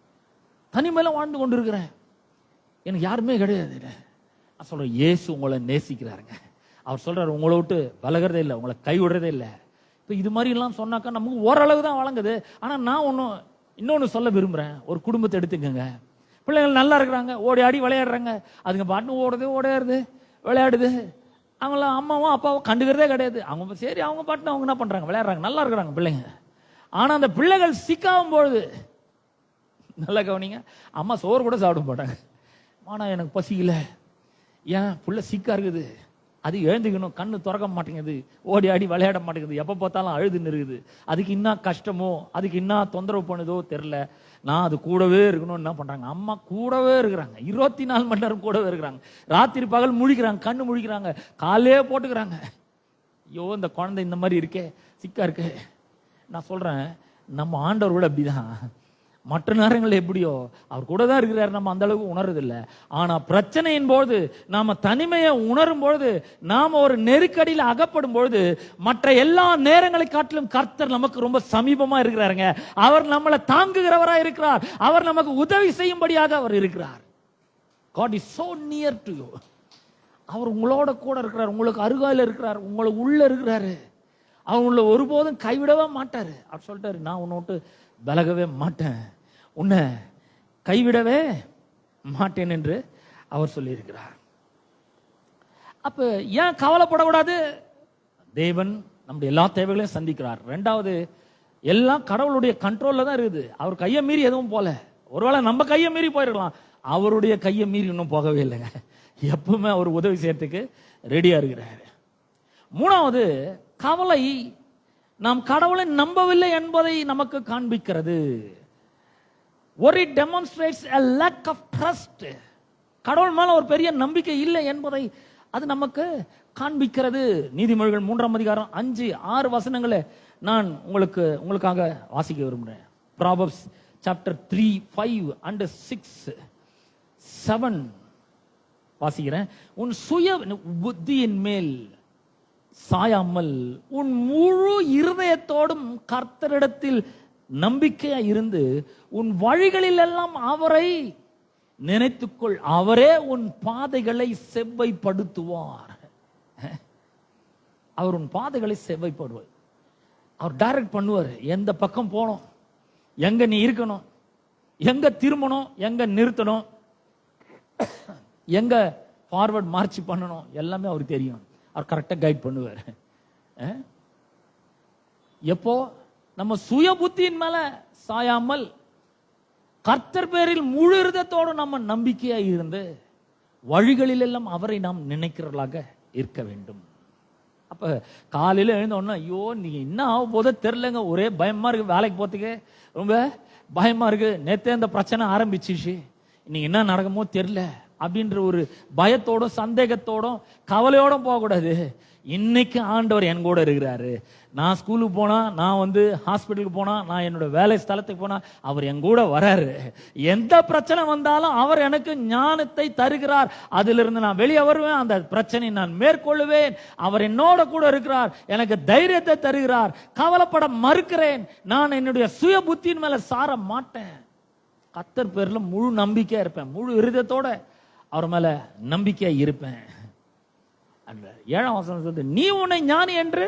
தனிமையில வாழ்ந்து கொண்டிருக்கிறேன், எனக்கு யாருமே கிடையாது. நான் சொல்றேன், இயேசு உங்களை நேசிக்கிறாருங்க. அவர் சொல்றாரு, உங்களை விட்டு விலகிறதே இல்லை, உங்களை கை விடுறதே இல்லை. இப்போ இது மாதிரி எல்லாம் சொன்னாக்கா நமக்கு ஓரளவு தான் வழங்குது. ஆனா நான் இன்னொன்னு சொல்ல விரும்புறேன். ஒரு குடும்பத்தை எடுத்துக்கங்க. பிள்ளைகள் நல்லா இருக்கிறாங்க, ஓடி ஆடி விளையாடுறாங்க, அதுங்க பாட்டு ஓடுறது விளையாடுது. அவங்கள அம்மாவும் அப்பாவும் கண்டுக்கிறதே கிடையாது. அவங்க சரி, அவங்க பாட்டு அவங்க என்ன பண்றாங்க? விளையாடுறாங்க, நல்லா இருக்கிறாங்க பிள்ளைங்க. ஆனா அந்த பிள்ளைகள் சிக்காகும் பொழுது, நல்லா கவனிங்க, அம்மா சோறு கூட சாப்பிட மாட்டாங்க. ஆனா எனக்கு பசிக்கல, ஏன் புள்ள சிக்கா இருக்குது, அது எழுந்துக்கணும், கண்ணு திறக்க மாட்டேங்குது, ஓடி ஆடி விளையாட மாட்டேங்குது, எப்ப பார்த்தாலும் அழுதுன்னு இருக்குது, அதுக்கு என்ன கஷ்டமோ, அதுக்கு என்ன தொந்தரவு பண்ணுதோ தெரியல, நான் அது கூடவே இருக்கணும். என்ன பண்றாங்க? அம்மா கூடவே இருக்கிறாங்க, 24 மணி நேரம் கூடவே இருக்கிறாங்க, ராத்திரி பகல் முழிக்கிறாங்க, கண்ணு முழிக்கிறாங்க, காலே போட்டுக்கிறாங்க. ஐயோ, இந்த குழந்தை இந்த மாதிரி இருக்கே, சிக்கா இருக்கு. நான் சொல்றேன், நம்ம ஆண்டவர் கூட அப்படிதான். மற்ற நேரங்கள் எப்படியோ அவர் கூட தான் இருக்கிறார், நம்ம அந்த அளவுக்கு உணர்றதில்லை. ஆனா பிரச்சனையின் போது, நாம தனிமையை உணரும் பொழுது, நாம ஒரு நெருக்கடியில் அகப்படும் பொழுது, மற்ற எல்லா நேரங்களை காட்டிலும் கர்த்தர் நமக்கு ரொம்ப சமீபமா இருக்கிறாருங்க. அவர் நம்மளை தாங்குகிறவரா இருக்கிறார். அவர் நமக்கு உதவி செய்யும்படியாக அவர் இருக்கிறார். God is so near to you. அவர் உங்களோட கூட இருக்கிறார், உங்களுக்கு அருகாயில் இருக்கிறார், உங்களுக்கு உள்ள இருக்கிறாரு. அவர் உங்களை ஒருபோதும் கைவிடவே மாட்டாரு. அவர் சொல்லிட்டாரு, நான் உன்னை விட்டு விலகவே மாட்டேன், உன்னை கைவிடவே மாட்டேன் என்று அவர் சொல்லியிருக்கிறார். அப்ப ஏன் கவலைப்படக்கூடாது? தேவன் நம்முடைய எல்லா தேவைகளையும் சந்திக்கிறார். ரெண்டாவது, எல்லாம் கடவுளுடைய கண்ட்ரோல்ல தான் இருக்குது. அவர் கையை மீறி எதுவும் போல. ஒருவேளை நம்ம கையை மீறி போயிருக்கலாம், அவருடைய கையை மீறி இன்னும் போகவே இல்லைங்க. எப்பவுமே அவர் உதவி செய்யறதுக்கு ரெடியா இருக்கிறார். மூணாவது, கவலை நாம் கடவுளை நம்பவில்லை என்பதை நமக்கு காண்பிக்கிறது. Worry demonstrates a lack of trust. கடவுள் மேல ஒரு பெரிய நம்பிக்கை இல்லை என்பதை அது நமக்கு காண்பிக்கிறது. நீதிமொழிகள் 3ஆம் அதிகாரம் 5-6 வசனங்களை நான் உங்களுக்காக வாசிக்க விரும்புகிறேன். Proverbs chapter 3, 5 and 6, 7 வாசிக்கிறேன். உன் சுய புத்தியின் மேல் சாயாமல் உன் முழு இருதயத்தோடும் கர்த்தரிடத்தில் நம்பிக்கையா இருந்து உன் வழிகளில் எல்லாம் அவரை நினைத்துக்கொள், அவரே உன் பாதைகளை செவ்வைப்படுத்துவார். அவர் உன் பாதைகளை செவ்வைப்படுவார். அவர் டைரக்ட் பண்ணுவார். எந்த பக்கம் போகணும், எங்க நீ இருக்கணும், எங்க திரும்பணும், எங்க நிறுத்தணும், எங்க ஃபார்வர்ட் மார்ச் பண்ணணும், எல்லாமே அவருக்கு தெரியும். அவர் கரெக்டா கைட் பண்ணுவார். எப்போ நம்ம சுய புத்தியின் மேல சாயாமல் கர்த்தர் பேரில் முழு இருதத்தோடு நம்ம நம்பிக்கையா இருந்து வழிகளில் எல்லாம் அவரை நாம் நினைக்கிறவர்களாக இருக்க வேண்டும். அப்ப காலையில எழுந்தோன்னா, ஐயோ நீங்க என்ன ஆக போதோ தெரியலங்க, ஒரே பயமா இருக்கு, வேலைக்கு போறதுக்கு ரொம்ப பயமா இருக்கு, நேத்தே இந்த பிரச்சனை ஆரம்பிச்சிச்சு, இன்னைக்கு என்ன நடக்குமோ தெரியல அப்படின்ற ஒரு பயத்தோடும் சந்தேகத்தோடும் கவலையோடும் போகக்கூடாது. இன்னைக்கு ஆண்டவர் என் கூட இருக்கிறாரு. நான் ஸ்கூலுக்கு போனா, நான் ஹாஸ்பிட்டலுக்கு போனா, நான் என்னோட வேலை ஸ்தலத்துக்கு போனா அவர் என் கூட வராரு. எந்த பிரச்சனை வந்தாலும் அவர் எனக்கு ஞானத்தை தருகிறார். அதிலிருந்து நான் வெளியே வருவேன், அந்த பிரச்சனையை நான் மேற்கொள்ளுவேன். அவர் என்னோட கூட இருக்கிறார், எனக்கு தைரியத்தை தருகிறார். கவலைப்பட மறுக்கிறேன். நான் என்னுடைய சுய புத்தியின் மேல சார மாட்டேன். கர்த்தர் பேர்ல முழு நம்பிக்கையா இருப்பேன், முழு இருதயத்தோட அவர் மேல நம்பிக்கையா இருப்பேன். 7ஆம் வசனம் சொல்லுது, நீ உன்னை ஞானி என்று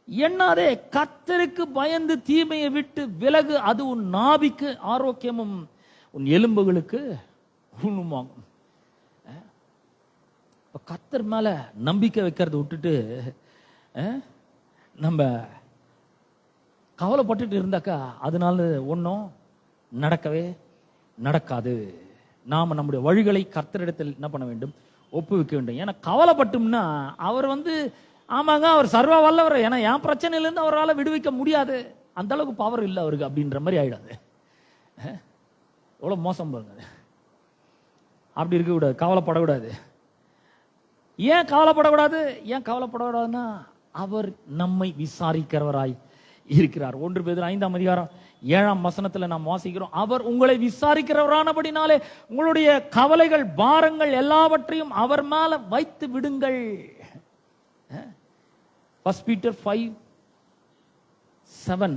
எண்ணாதே, கர்த்தருக்கு பயந்து தீமையை விட்டு விலகு, அது உன் நாபிக்கு ஆரோக்கியமும் உன் எலும்புகளுக்கு ஊனமாகும். கர்த்தர் மேல நம்பிக்கை வைக்கிறத விட்டுட்டு நம்ம கவலைப்பட்டுட்டு இருந்தாக்கா அதனால ஒன்றும் நடக்கவே நடக்காது. நாம நம்முடைய வழிகளை கர்த்தரிடத்தில் என்ன பண்ண வேண்டும், ஒப்புவிக்க வேண்டும். ஏன்னா கவலைப்பட்டோம்னா அவர் ஆமாங்க அவர் சர்வ வல்லவர், ஏன்னா என் பிரச்சனையிலேருந்து அவரால் விடுவிக்க முடியாது, அந்த அளவுக்கு பவர் இல்லை அவருக்கு அப்படின்ற மாதிரி ஆயிடாது. எவ்வளோ மோசம் பாருங்க. அப்படி இருக்கக்கூடாது, கவலைப்படக்கூடாது. ஏன் கவலைப்படக்கூடாது? ஏன் கவலைப்படக்கூடாதுன்னா அவர் நம்மை விசாரிக்கிறவராய் இருக்கிறார். 1 பேதுரு 5ஆம் அதிகாரம் 7ஆம் வசனத்துல நாம் வாசிக்கிறோம், அவர் உங்களை விசாரிக்கிறவரானபடினாலே உங்களுடைய கவலைகள் பாரங்கள் எல்லாவற்றையும் அவர் மேல வைத்து விடுங்கள். 1 Peter 5:7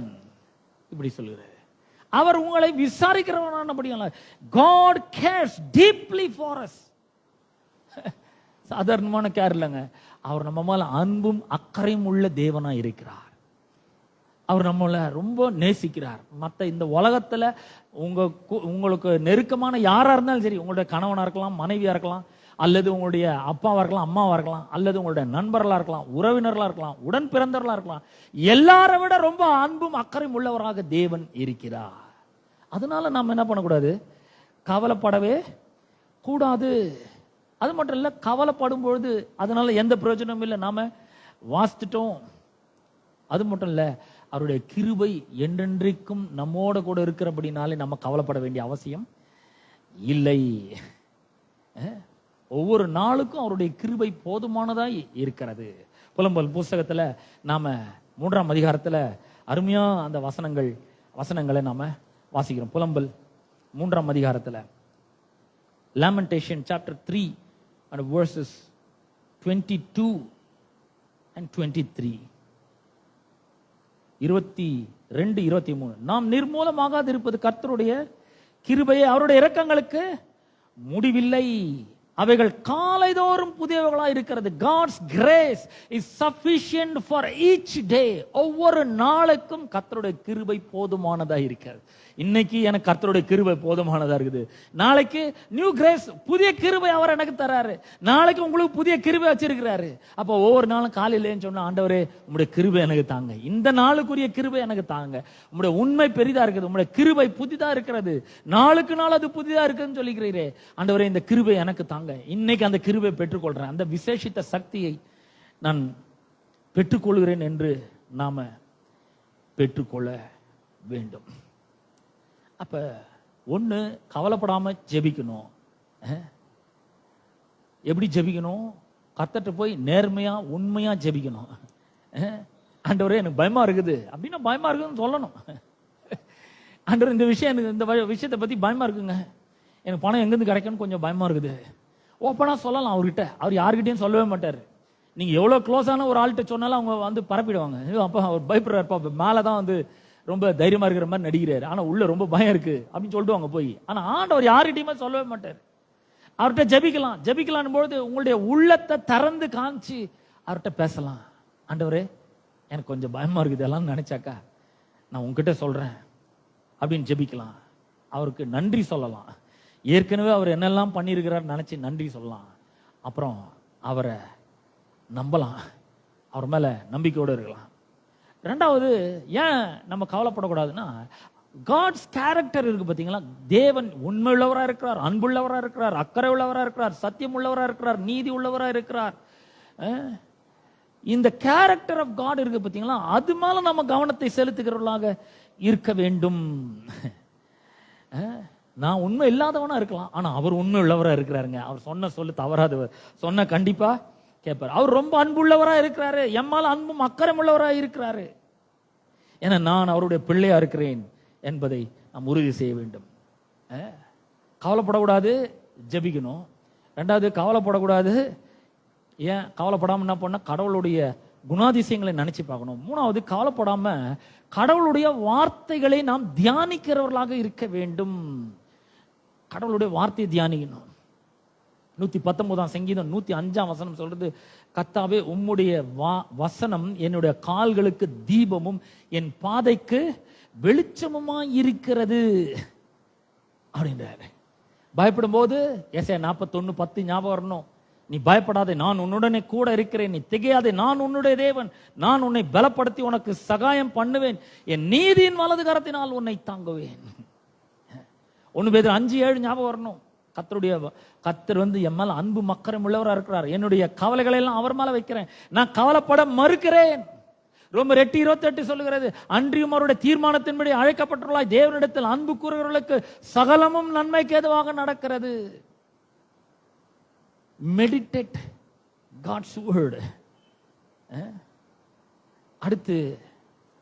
இப்படி சொல்லுகிறார், அவர் உங்களை விசாரிக்கிறவரானபடினால God cares deeply for us. சாதாரணமான கேர் இல்லைங்க, அவர் நம்ம மேல அன்பும் அக்கறையும் உள்ள தேவனா இருக்கிறார். அவர் நம்மள ரொம்ப நேசிக்கிறார். மற்ற இந்த உலகத்துல உங்களுக்கு நெருக்கமான யாரா இருந்தாலும் சரி, உங்களுடைய கணவனா இருக்கலாம், மனைவியா இருக்கலாம், அல்லது உங்களுடைய அப்பாவா இருக்கலாம், அம்மாவா இருக்கலாம், அல்லது உங்களுடைய நண்பர்களா இருக்கலாம், உறவினர்களா இருக்கலாம், உடன் பிறந்தவர்களா இருக்கலாம், எல்லாரை விட ரொம்ப அன்பும் அக்கறையும் உள்ளவராக தேவன் இருக்கிறார். அதனால நாம் என்ன பண்ணக்கூடாது, கவலைப்படவே கூடாது. அது மட்டும் இல்ல, கவலைப்படும் பொழுது அதனால எந்த பிரயோஜனமும் இல்லை, நாம வாசித்துட்டோம். அது மட்டும் இல்ல, அவருடைய கிருபை என்றென்றைக்கும் நம்மோட கூட இருக்கிறபடினாலே நம்ம கவலைப்பட வேண்டிய அவசியம் இல்லை. ஒவ்வொரு நாளுக்கும் அவருடைய கிருபை போதுமானதா இருக்கிறது. புலம்பல் புஸ்தகத்துல நாம 3ஆம் அதிகாரத்துல அருமையா அந்த வசனங்களை நாம வாசிக்கிறோம். புலம்பல் 3ஆம் அதிகாரத்துல Lamentation chapter 3 and verses 22 and 23, 22, 23. நாம் நிர்மூலமாகாது இருப்பது கர்த்தருடைய கிருபையே, அவருடைய இரக்கங்களுக்கு முடிவில்லை, அவைகள் காலைதோறும் புதியவைகளா இருக்கிறது. God's grace is sufficient for each day. ஒவ்வொரு நாளுக்கும் கர்த்தருடைய கிருபை போதுமானதா இருக்கிறது. இன்னைக்கு எனக்கு கர்த்தருடைய கிருபை போதுமானதா இருக்குது, நாளைக்கு நியூ கிரேஸ், புதிய கிருபை அவர் எனக்கு தராரு, நாளைக்கு உங்களுக்கு புதிய கிருபை வச்சிருக்கிறாரு. அப்போ ஒவ்வொரு நாளும் காலையிலேன்னு சொன்னா, ஆண்டவரே உங்களுடைய கிருபை எனக்கு தாங்க, இந்த நாளுக்குரிய கிருபை எனக்கு தாங்க, உங்களுடைய உண்மை பெரிதா இருக்குது, உங்களுடைய கிருபை புதிதா இருக்கிறது, நாளுக்கு நாள் அது புதிதா இருக்குன்னு சொல்லிக்கிறீரே, ஆண்டவரே இந்த கிருபை எனக்கு தாங்க. இன்னைக்கு அந்த கிருபை பெற்றுக்கொள்றேன், அந்த விசேஷித்த சக்தியை நான் பெற்றுக்கொள்கிறேன் என்று நாம பெற்றுக்கொள்ள வேண்டும். அப்ப ஒண்ணு, கவலைப்படாம ஜெபிக்கணும். எப்படி ஜெபிக்கணும்? கர்த்தர்ட்ட போய் நேர்மையா உண்மையா ஜெபிக்கணும். ஆண்டவரே எனக்கு பயமா இருக்குது அப்படின்னா பயமா இருக்குதுன்னு சொல்லணும். ஆண்டவர் இந்த விஷயத்தை பத்தி பயமா இருக்குங்க, எனக்கு பணம் எங்கிருந்து கிடைக்கும்னு கொஞ்சம் பயமா இருக்குது, ஓப்பனா சொல்லலாம் அவர்கிட்ட. அவர் யாருக்கிட்டையும் சொல்லவே மாட்டார். நீங்க எவ்வளவு க்ளோஸான ஒரு ஆள்கிட்ட சொன்னாலும் அவங்க பரப்பிடுவாங்க. அப்பா அவர் பயப்படுறாருப்பா, மேலதான் ரொம்ப தைரியமா இருக்கிற மாதிரி நடிக்கிறாரு, ஆனா உள்ள ரொம்ப பயம் இருக்கு அப்படின்னு சொல்லிட்டு அவங்க போய். ஆனா ஆண்டவர் யார்கிட்டயுமே சொல்லவே மாட்டார். அவர்கிட்ட ஜெபிக்கலாம் பொழுது உங்களுடைய உள்ளத்தை திறந்து காமிச்சு அவர்கிட்ட பேசலாம். ஆண்டவரே எனக்கு கொஞ்சம் பயமா இருக்குது எல்லாம் நினைச்சாக்கா, நான் உங்ககிட்ட சொல்றேன் அப்படின்னு ஜெபிக்கலாம். அவருக்கு நன்றி சொல்லலாம். ஏற்கனவே அவர் என்னெல்லாம் பண்ணியிருக்கிறார் நினைச்சு நன்றி சொல்லலாம். அப்புறம் அவரை நம்பலாம், அவர் மேல நம்பிக்கையோடு இருக்கலாம். ரெண்டாவது, ஏன் நம்ம கவலைப்படக்கூடாதுன்னா, காட்ஸ் கேரக்டர் இருக்கு பாத்தீங்களா, தேவன் உண்மை உள்ளவரா இருக்கிறார், அன்புள்ளவரா இருக்கிறார், அக்கறை உள்ளவரா இருக்கிறார், சத்தியம் உள்ளவரா இருக்கிறார், நீதி உள்ளவரா இருக்கிறார். இந்த கேரக்டர் ஆஃப் காட் இருக்கு பார்த்தீங்களா, அது மேல நம்ம கவனத்தை செலுத்துகிறவர்களாக இருக்க வேண்டும். நான் உண்மை இல்லாதவனா இருக்கலாம், ஆனா அவர் உண்மை உள்ளவரா இருக்கிறாருங்க. அவர் சொன்ன சொல்லு தவறாதவர், சொன்ன கண்டிப்பா கேட்பார். அவர் ரொம்ப அன்புள்ளவரா இருக்கிறாரு, எம்மால அன்பும் அக்கறை உள்ளவரா இருக்கிறாரு. ஏன்னா நான் அவருடைய பிள்ளையா இருக்கிறேன் என்பதை நாம் உறுதி செய்ய வேண்டும். கவலைப்படக்கூடாது, ஜெபிக்கணும். ரெண்டாவது, கவலைப்படக்கூடாது. ஏன் கவலைப்படாம என்ன பண்ண, கடவுளுடைய குணாதிசயங்களை நினைச்சு பார்க்கணும். மூணாவது, கவலைப்படாம கடவுளுடைய வார்த்தைகளை நாம் தியானிக்கிறவர்களாக இருக்க வேண்டும். கடவுளுடைய வார்த்தையை தியானிக்கணும். 119 சங்கீதம் 105 வசனம் சொல்றது, கர்த்தாவே உம்முடைய வசனம் என்னுடைய கால்களுக்கு தீபமும் என் பாதைக்கு வெளிச்சமுமாய் இருக்கிறது அப்படின்றாரு. பயப்படும் போது ஏசாயா 41:10 ஞாபகம் வரணும். நீ பயப்படாதே, நான் உன்னுடனே கூட இருக்கிறேன். நீ திகையாதே, நான் உன்னுடைய தேவன். நான் உன்னை பலப்படுத்தி உனக்கு சகாயம் பண்ணுவேன். என் நீதியின் வலது கரத்தினால் உன்னை தாங்குவேன். 1 பேதுரு 5:7 ஞாபகம் வரணும். கர்த்தர் என் மேல அன்பு மக்கரம் உள்ளவராக இருக்கிறார். என்னுடைய கவலைகளை எல்லாம் அவர் மேல வைக்கிறேன், நான் கவலைப்பட மறுக்கிறேன். ரோமர் 8:28 சொல்லுகிறது, அன்றியும் அவருடைய தீர்மானத்தின்படி அழைக்கப்பட்டுள்ளாய் தேவனிடத்தில் அன்பு கூறுகிறவர்களுக்கு சகலமும் நன்மைக்கு ஏதுவாக நடக்கிறது. Meditate God's word. அடுத்து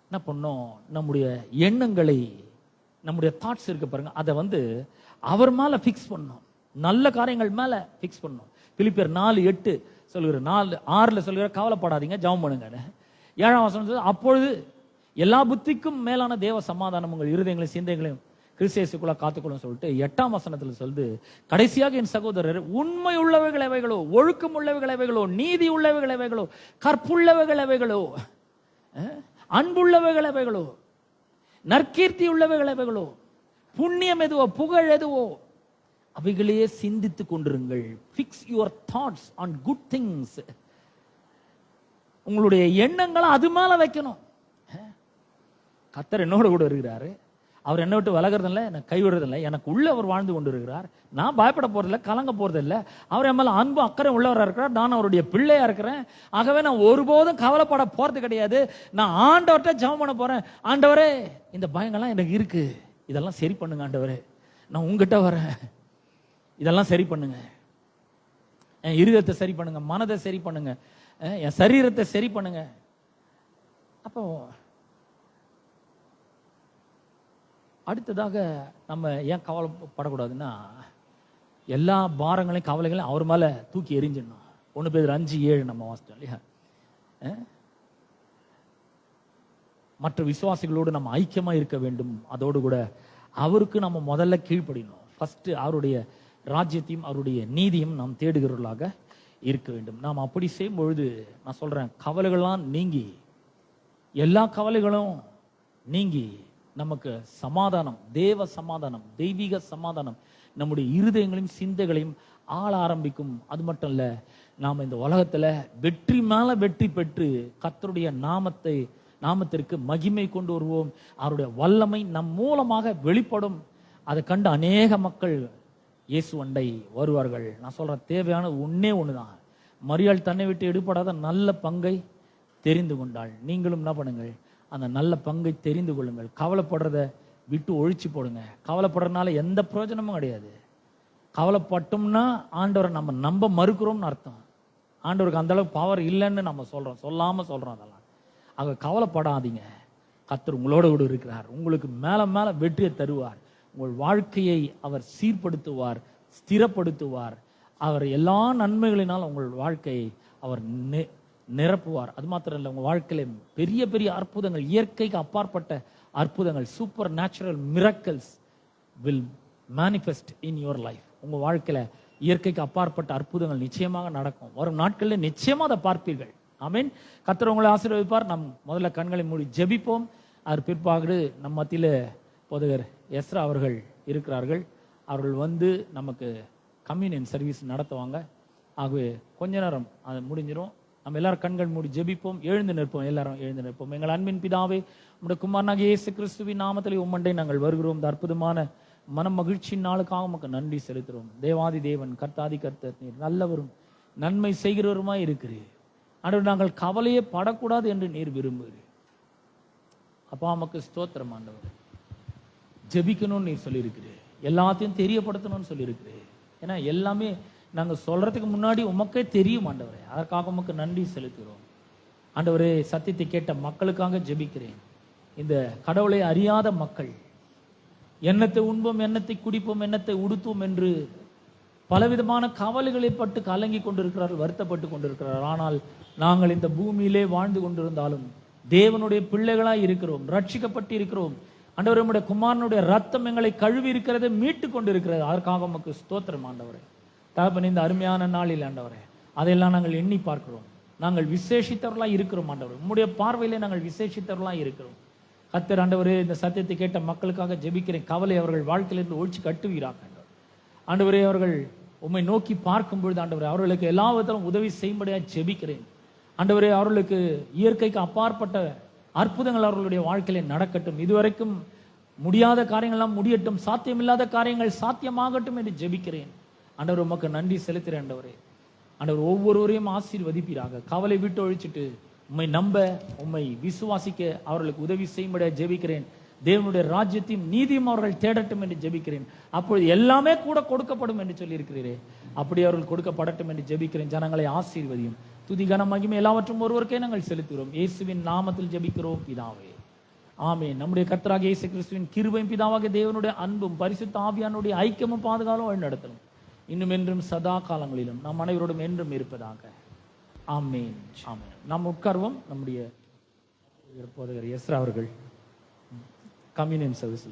என்ன பண்ணோம், நம்முடைய எண்ணங்களை, நம்முடைய தாட்ஸ் இருக்கு பாருங்க, அதை அவர் மேல பிக்ஸ் பண்ணோம். நல்ல காரியங்கள் மேல பிக்ஸ் பண்ணோம். பிலிப்பியர் 4:8 சொல்லுகிற, 4:6 சொல்லுகிற, கவலைப்படாதீங்க, ஜெபம் பண்ணுங்க. 7ஆம் வசனம், அப்பொழுது எல்லா புத்திக்கும் மேலான தேவ சமாதானம் உங்கள் இருதயங்களையும் சிந்தைகளையும் கிறிஸ்தேசுக்குள்ள காத்துக்கொள்ளும் சொல்லிட்டு 8ஆம் வசனத்தில் சொல்லுது, கடைசியாக என் சகோதரர், உண்மை உள்ளவைகள் எவைகளோ, ஒழுக்கம் உள்ளவைகள் எவைகளோ, நீதி உள்ளவைகள் எவைகளோ, கற்புள்ளவைகள் எவைகளோ, அன்புள்ளவைகள் எவைகளோ, நற்கீர்த்தி உள்ளவைகள் எவைகளோ, புண்ணியம் எதுவோ, புகழ் எதுவோ, அவைகளையே சிந்தித்துக் கொண்டிருங்கள். Fix your thoughts on good things. உங்களுடைய எண்ணங்களை அது மேல வைக்கணும். கர்த்தர் என்னோட கூட இருக்கிறாரு, அவர் என்னை விட்டு விலகிறதில்லை, எனக்கு கைவிடுறதில்லை, எனக்கு உள்ள அவர் வாழ்ந்து கொண்டு இருக்கிறார். நான் பயப்பட போறதில்லை, கலங்க போறதில்லை. அவர் என் மேல அன்பு அக்கறை உள்ளவராக இருக்கிறார், நான் அவருடைய பிள்ளையா இருக்கிறேன். ஆகவே நான் ஒருபோதும் கவலைப்பட போறது கிடையாது. நான் ஆண்டவர்கிட்ட ஜெபம் பண்ண போறேன். ஆண்டவரே, இந்த பயங்கள்லாம் எனக்கு இருக்கு, இதெல்லாம் சரி பண்ணுங்க ஆண்டவரே, நான் உங்ககிட்ட வரேன், இதெல்லாம் சரி பண்ணுங்க, என் இருதயத்தை சரி பண்ணுங்க, மனதை சரி பண்ணுங்க, என் சரீரத்தை சரி பண்ணுங்க. அப்போ அடுத்ததாக நம்ம ஏன் கவலைப்படக்கூடாதுன்னா, எல்லா பாரங்களையும் கவலைகளையும் அவர் மேல தூக்கி எறிஞ்சிடணும். 1 பேதுரு 5:7 நம்ம வாசிட்டோம் இல்லையா. மற்ற விசுவாசிகளோடு நம்ம ஐக்கியமா இருக்க வேண்டும். அதோடு கூட அவருக்கு நம்ம முதல்ல கீழ்ப்படியணும். ஃபர்ஸ்ட் அவருடைய ராஜ்யத்தையும் அவருடைய நீதியும் நாம் தேடுகிறவர்களாக இருக்க வேண்டும். நாம் அப்படி செய்யும் பொழுது, நான் சொல்றேன், கவலைகள்லாம் நீங்கி, எல்லா கவலைகளும் நீங்கி நமக்கு சமாதானம், தேவ சமாதானம், தெய்வீக சமாதானம் நம்முடைய இருதயங்களையும் சிந்தைகளையும் ஆள ஆரம்பிக்கும். அது மட்டும் இல்ல, நாம் இந்த உலகத்துல வெற்றி மேல வெற்றி பெற்று கர்த்தருடைய நாமத்திற்கு மகிமை கொண்டு வருவோம். அவருடைய வல்லமை நம் மூலமாக வெளிப்படும். அதை கண்டு அநேக மக்கள் இயேசு அண்டை வருவார்கள். நான் சொல்றேன், தேவையான ஒண்ணுதான், மரியாள் தன்னை விட்டு எடுபடாத நல்ல பங்கை தெரிந்து கொண்டாள். நீங்களும் என்ன பண்ணுங்கள், அந்த நல்ல பங்கை தெரிந்து கொள்ளுங்கள். கவலைப்படுறத விட்டு ஒழிச்சு போடுங்க. கவலைப்படுறதுனால எந்த பிரயோஜனமும் கிடையாது. கவலைப்பட்டோம்னா ஆண்டவரை நம்ம நம்ப மறுக்கிறோம்னு அர்த்தம். ஆண்டவருக்கு அந்த அளவுக்கு பவர் இல்லைன்னு நம்ம சொல்லாம சொல்றோம். அதெல்லாம் ஆக கவலைப்படாதீங்க. கர்த்தர் உங்களோட கூட இருக்கிறார். உங்களுக்கு மேல மேல வெற்றியை தருவார். உங்கள் வாழ்க்கையை அவர் சீர்படுத்துவார், ஸ்திரப்படுத்துவார். அவர் எல்லா நன்மைகளினால் உங்கள் வாழ்க்கையை அவர் நிரப்புவார். அது மாத்திரம் இல்லை, உங்க வாழ்க்கையில பெரிய பெரிய அற்புதங்கள், இயற்கைக்கு அப்பாற்பட்ட அற்புதங்கள், super natural miracles will manifest in your life. உங்க வாழ்க்கையில இயற்கைக்கு அப்பாற்பட்ட அற்புதங்கள் நிச்சயமாக நடக்கும். வரும் நாட்களில் நிச்சயமா அதை பார்ப்பீர்கள். ஆமீன். கர்த்தர் உங்களை ஆசீர்வதிப்பார். நம் முதல்ல கண்களை மூடி ஜெபிப்போம். அது பிற்பாடு நம் மத்தியில போதகர் எஸ்ரா அவர்கள் இருக்கிறார்கள். அவர்கள் நமக்கு கம்யூனியன் சர்வீஸ் நடத்துவாங்க. ஆகவே கொஞ்ச நேரம் அது முடிஞ்சிடும். நம்ம எல்லாரும் கண்கள் மூடி ஜெபிப்போம். எழுந்து நிற்போம், எல்லாரும் எழுந்து நிற்போம். எங்கள் அன்பின் பிதாவே, உம்முடைய குமாரனாகிய இயேசு கிறிஸ்துவின் நாமத்திலே உம்மண்டை நாங்கள் வருகிறோம். இந்த அற்புதமான மன மகிழ்ச்சியின் நாளுக்காக உமக்கு நன்றி செலுத்துகிறோம். தேவாதி தேவன், கர்த்தாதி கர்த்தர், நீர் நல்லவரும் நன்மை செய்கிறவருமாய் இருக்கிறீர். ஆண்டவர் நாங்கள் கவலையே படக்கூடாது என்று நீர் விரும்புகிறீர். அப்பா உமக்கு ஸ்தோத்திரம் ஆண்டவர். ஜெபிக்கணும்னு நீர் சொல்லியிருக்கிறீர், எல்லாத்தையும் தெரியப்படுத்தணும்னு சொல்லியிருக்கிறீர். ஏன்னா எல்லாமே நாங்கள் சொல்றதுக்கு முன்னாடி உமக்கே தெரியும் ஆண்டவரே. அதற்காக உமக்கு நன்றி செலுத்துகிறோம் ஆண்டவரே. சத்தியத்தை கேட்ட மக்களுக்காக ஜெபிக்கிறேன். இந்த கடவுளை அறியாத மக்கள் எண்ணத்தை உண்போம், எண்ணத்தை குடிப்போம், எண்ணத்தை உடுத்துவோம் என்று பலவிதமான கவலைகளை பட்டு கலங்கி கொண்டிருக்கிறார்கள், வருத்தப்பட்டு கொண்டிருக்கிறார்கள். ஆனால் நாங்கள் இந்த பூமியிலே வாழ்ந்து கொண்டிருந்தாலும் தேவனுடைய பிள்ளைகளாய் இருக்கிறோம், ரட்சிக்கப்பட்டு இருக்கிறோம் ஆண்டவரே. நம்முடைய குமாரனுடைய ரத்தம் எங்களை கழுவி இருக்கிறது, மீட்டு கொண்டிருக்கிறது. அதற்காக உமக்கு ஸ்தோத்திரம் ஆண்டவரே. தகப்பன், இந்த அருமையான நாளில் ஆண்டவரே அதையெல்லாம் நாங்கள் எண்ணி பார்க்கிறோம். நாங்கள் விசேஷித்தவர்களாய் இருக்கிறோம் ஆண்டவரே. உம்முடைய பார்வையிலே நாங்கள் விசேஷித்தவர்களாய் இருக்கிறோம். கர்த்தர் ஆண்டவரே, இந்த சத்தியத்தை கேட்ட மக்களுக்காக ஜெபிக்கிறேன். கவலை அவர்கள் வாழ்க்கையிலிருந்து ஒழிச்சு கட்டுவீராக ஆண்டவரே. அவர்கள் உம்மை நோக்கி பார்க்கும் பொழுது ஆண்டவரே அவர்களுக்கு எல்லா விதத்திலும் உதவி செய்யும்படியாக ஜெபிக்கிறேன் ஆண்டவரே. அவர்களுக்கு இயற்கைக்கு அப்பாற்பட்ட அற்புதங்கள் அவர்களுடைய வாழ்க்கையில நடக்கட்டும். இதுவரைக்கும் முடியாத காரியங்கள்லாம் முடியட்டும், சாத்தியமில்லாத காரியங்கள் சாத்தியமாகட்டும் என்று ஜெபிக்கிறேன் ஆண்டவர். உமக்கு நன்றி செலுத்துகிறேன் ஆண்டவரே. ஆண்டவர் ஒவ்வொருவரையும் ஆசீர்வதிப்பீராக. கவலை விட்டு ஒழிச்சிட்டு உம்மை நம்ப, உம்மை விசுவாசிக்க அவர்களுக்கு உதவி செய்யும்படியாக ஜெபிக்கிறேன். தேவனுடைய ராஜ்யத்தையும் நீதியும் அவர்கள் தேடட்டும் என்று ஜெபிக்கிறேன். அப்பொழுது எல்லாமே கூட கொடுக்கப்படும் என்று சொல்லி இருக்கிறீரே, அப்படி அவர்கள் கொடுக்கப்படட்டும் என்று ஜெபிக்கிறேன். ஜனங்களை ஆசீர்வதியும். துதி கன மகிமை எல்லாவற்றும் ஒருவருக்கே நாங்கள் செலுத்துகிறோம். இயேசுவின் நாமத்தில் ஜெபிக்கிறோம் பிதாவே, ஆமென். நம்முடைய கர்த்தராகிய இயேசு கிறிஸ்துவின் கிருபையும் பிதாவாகிய தேவனுடைய அன்பும் பரிசுத்த ஆவியானுடைய ஐக்கியமும் பாதுகாலும் வழிநடத்தலும் இன்னும் என்றும் சதா காலங்களிலும் நம் அனைவரோடும் என்றும் இருப்பதாக. ஆமென், ஆமென். நாம் உட்கார்வோம். நம்முடைய போதகர் எஸ்ரா அவர்கள் கம்யூனியன் சர்வீஸ்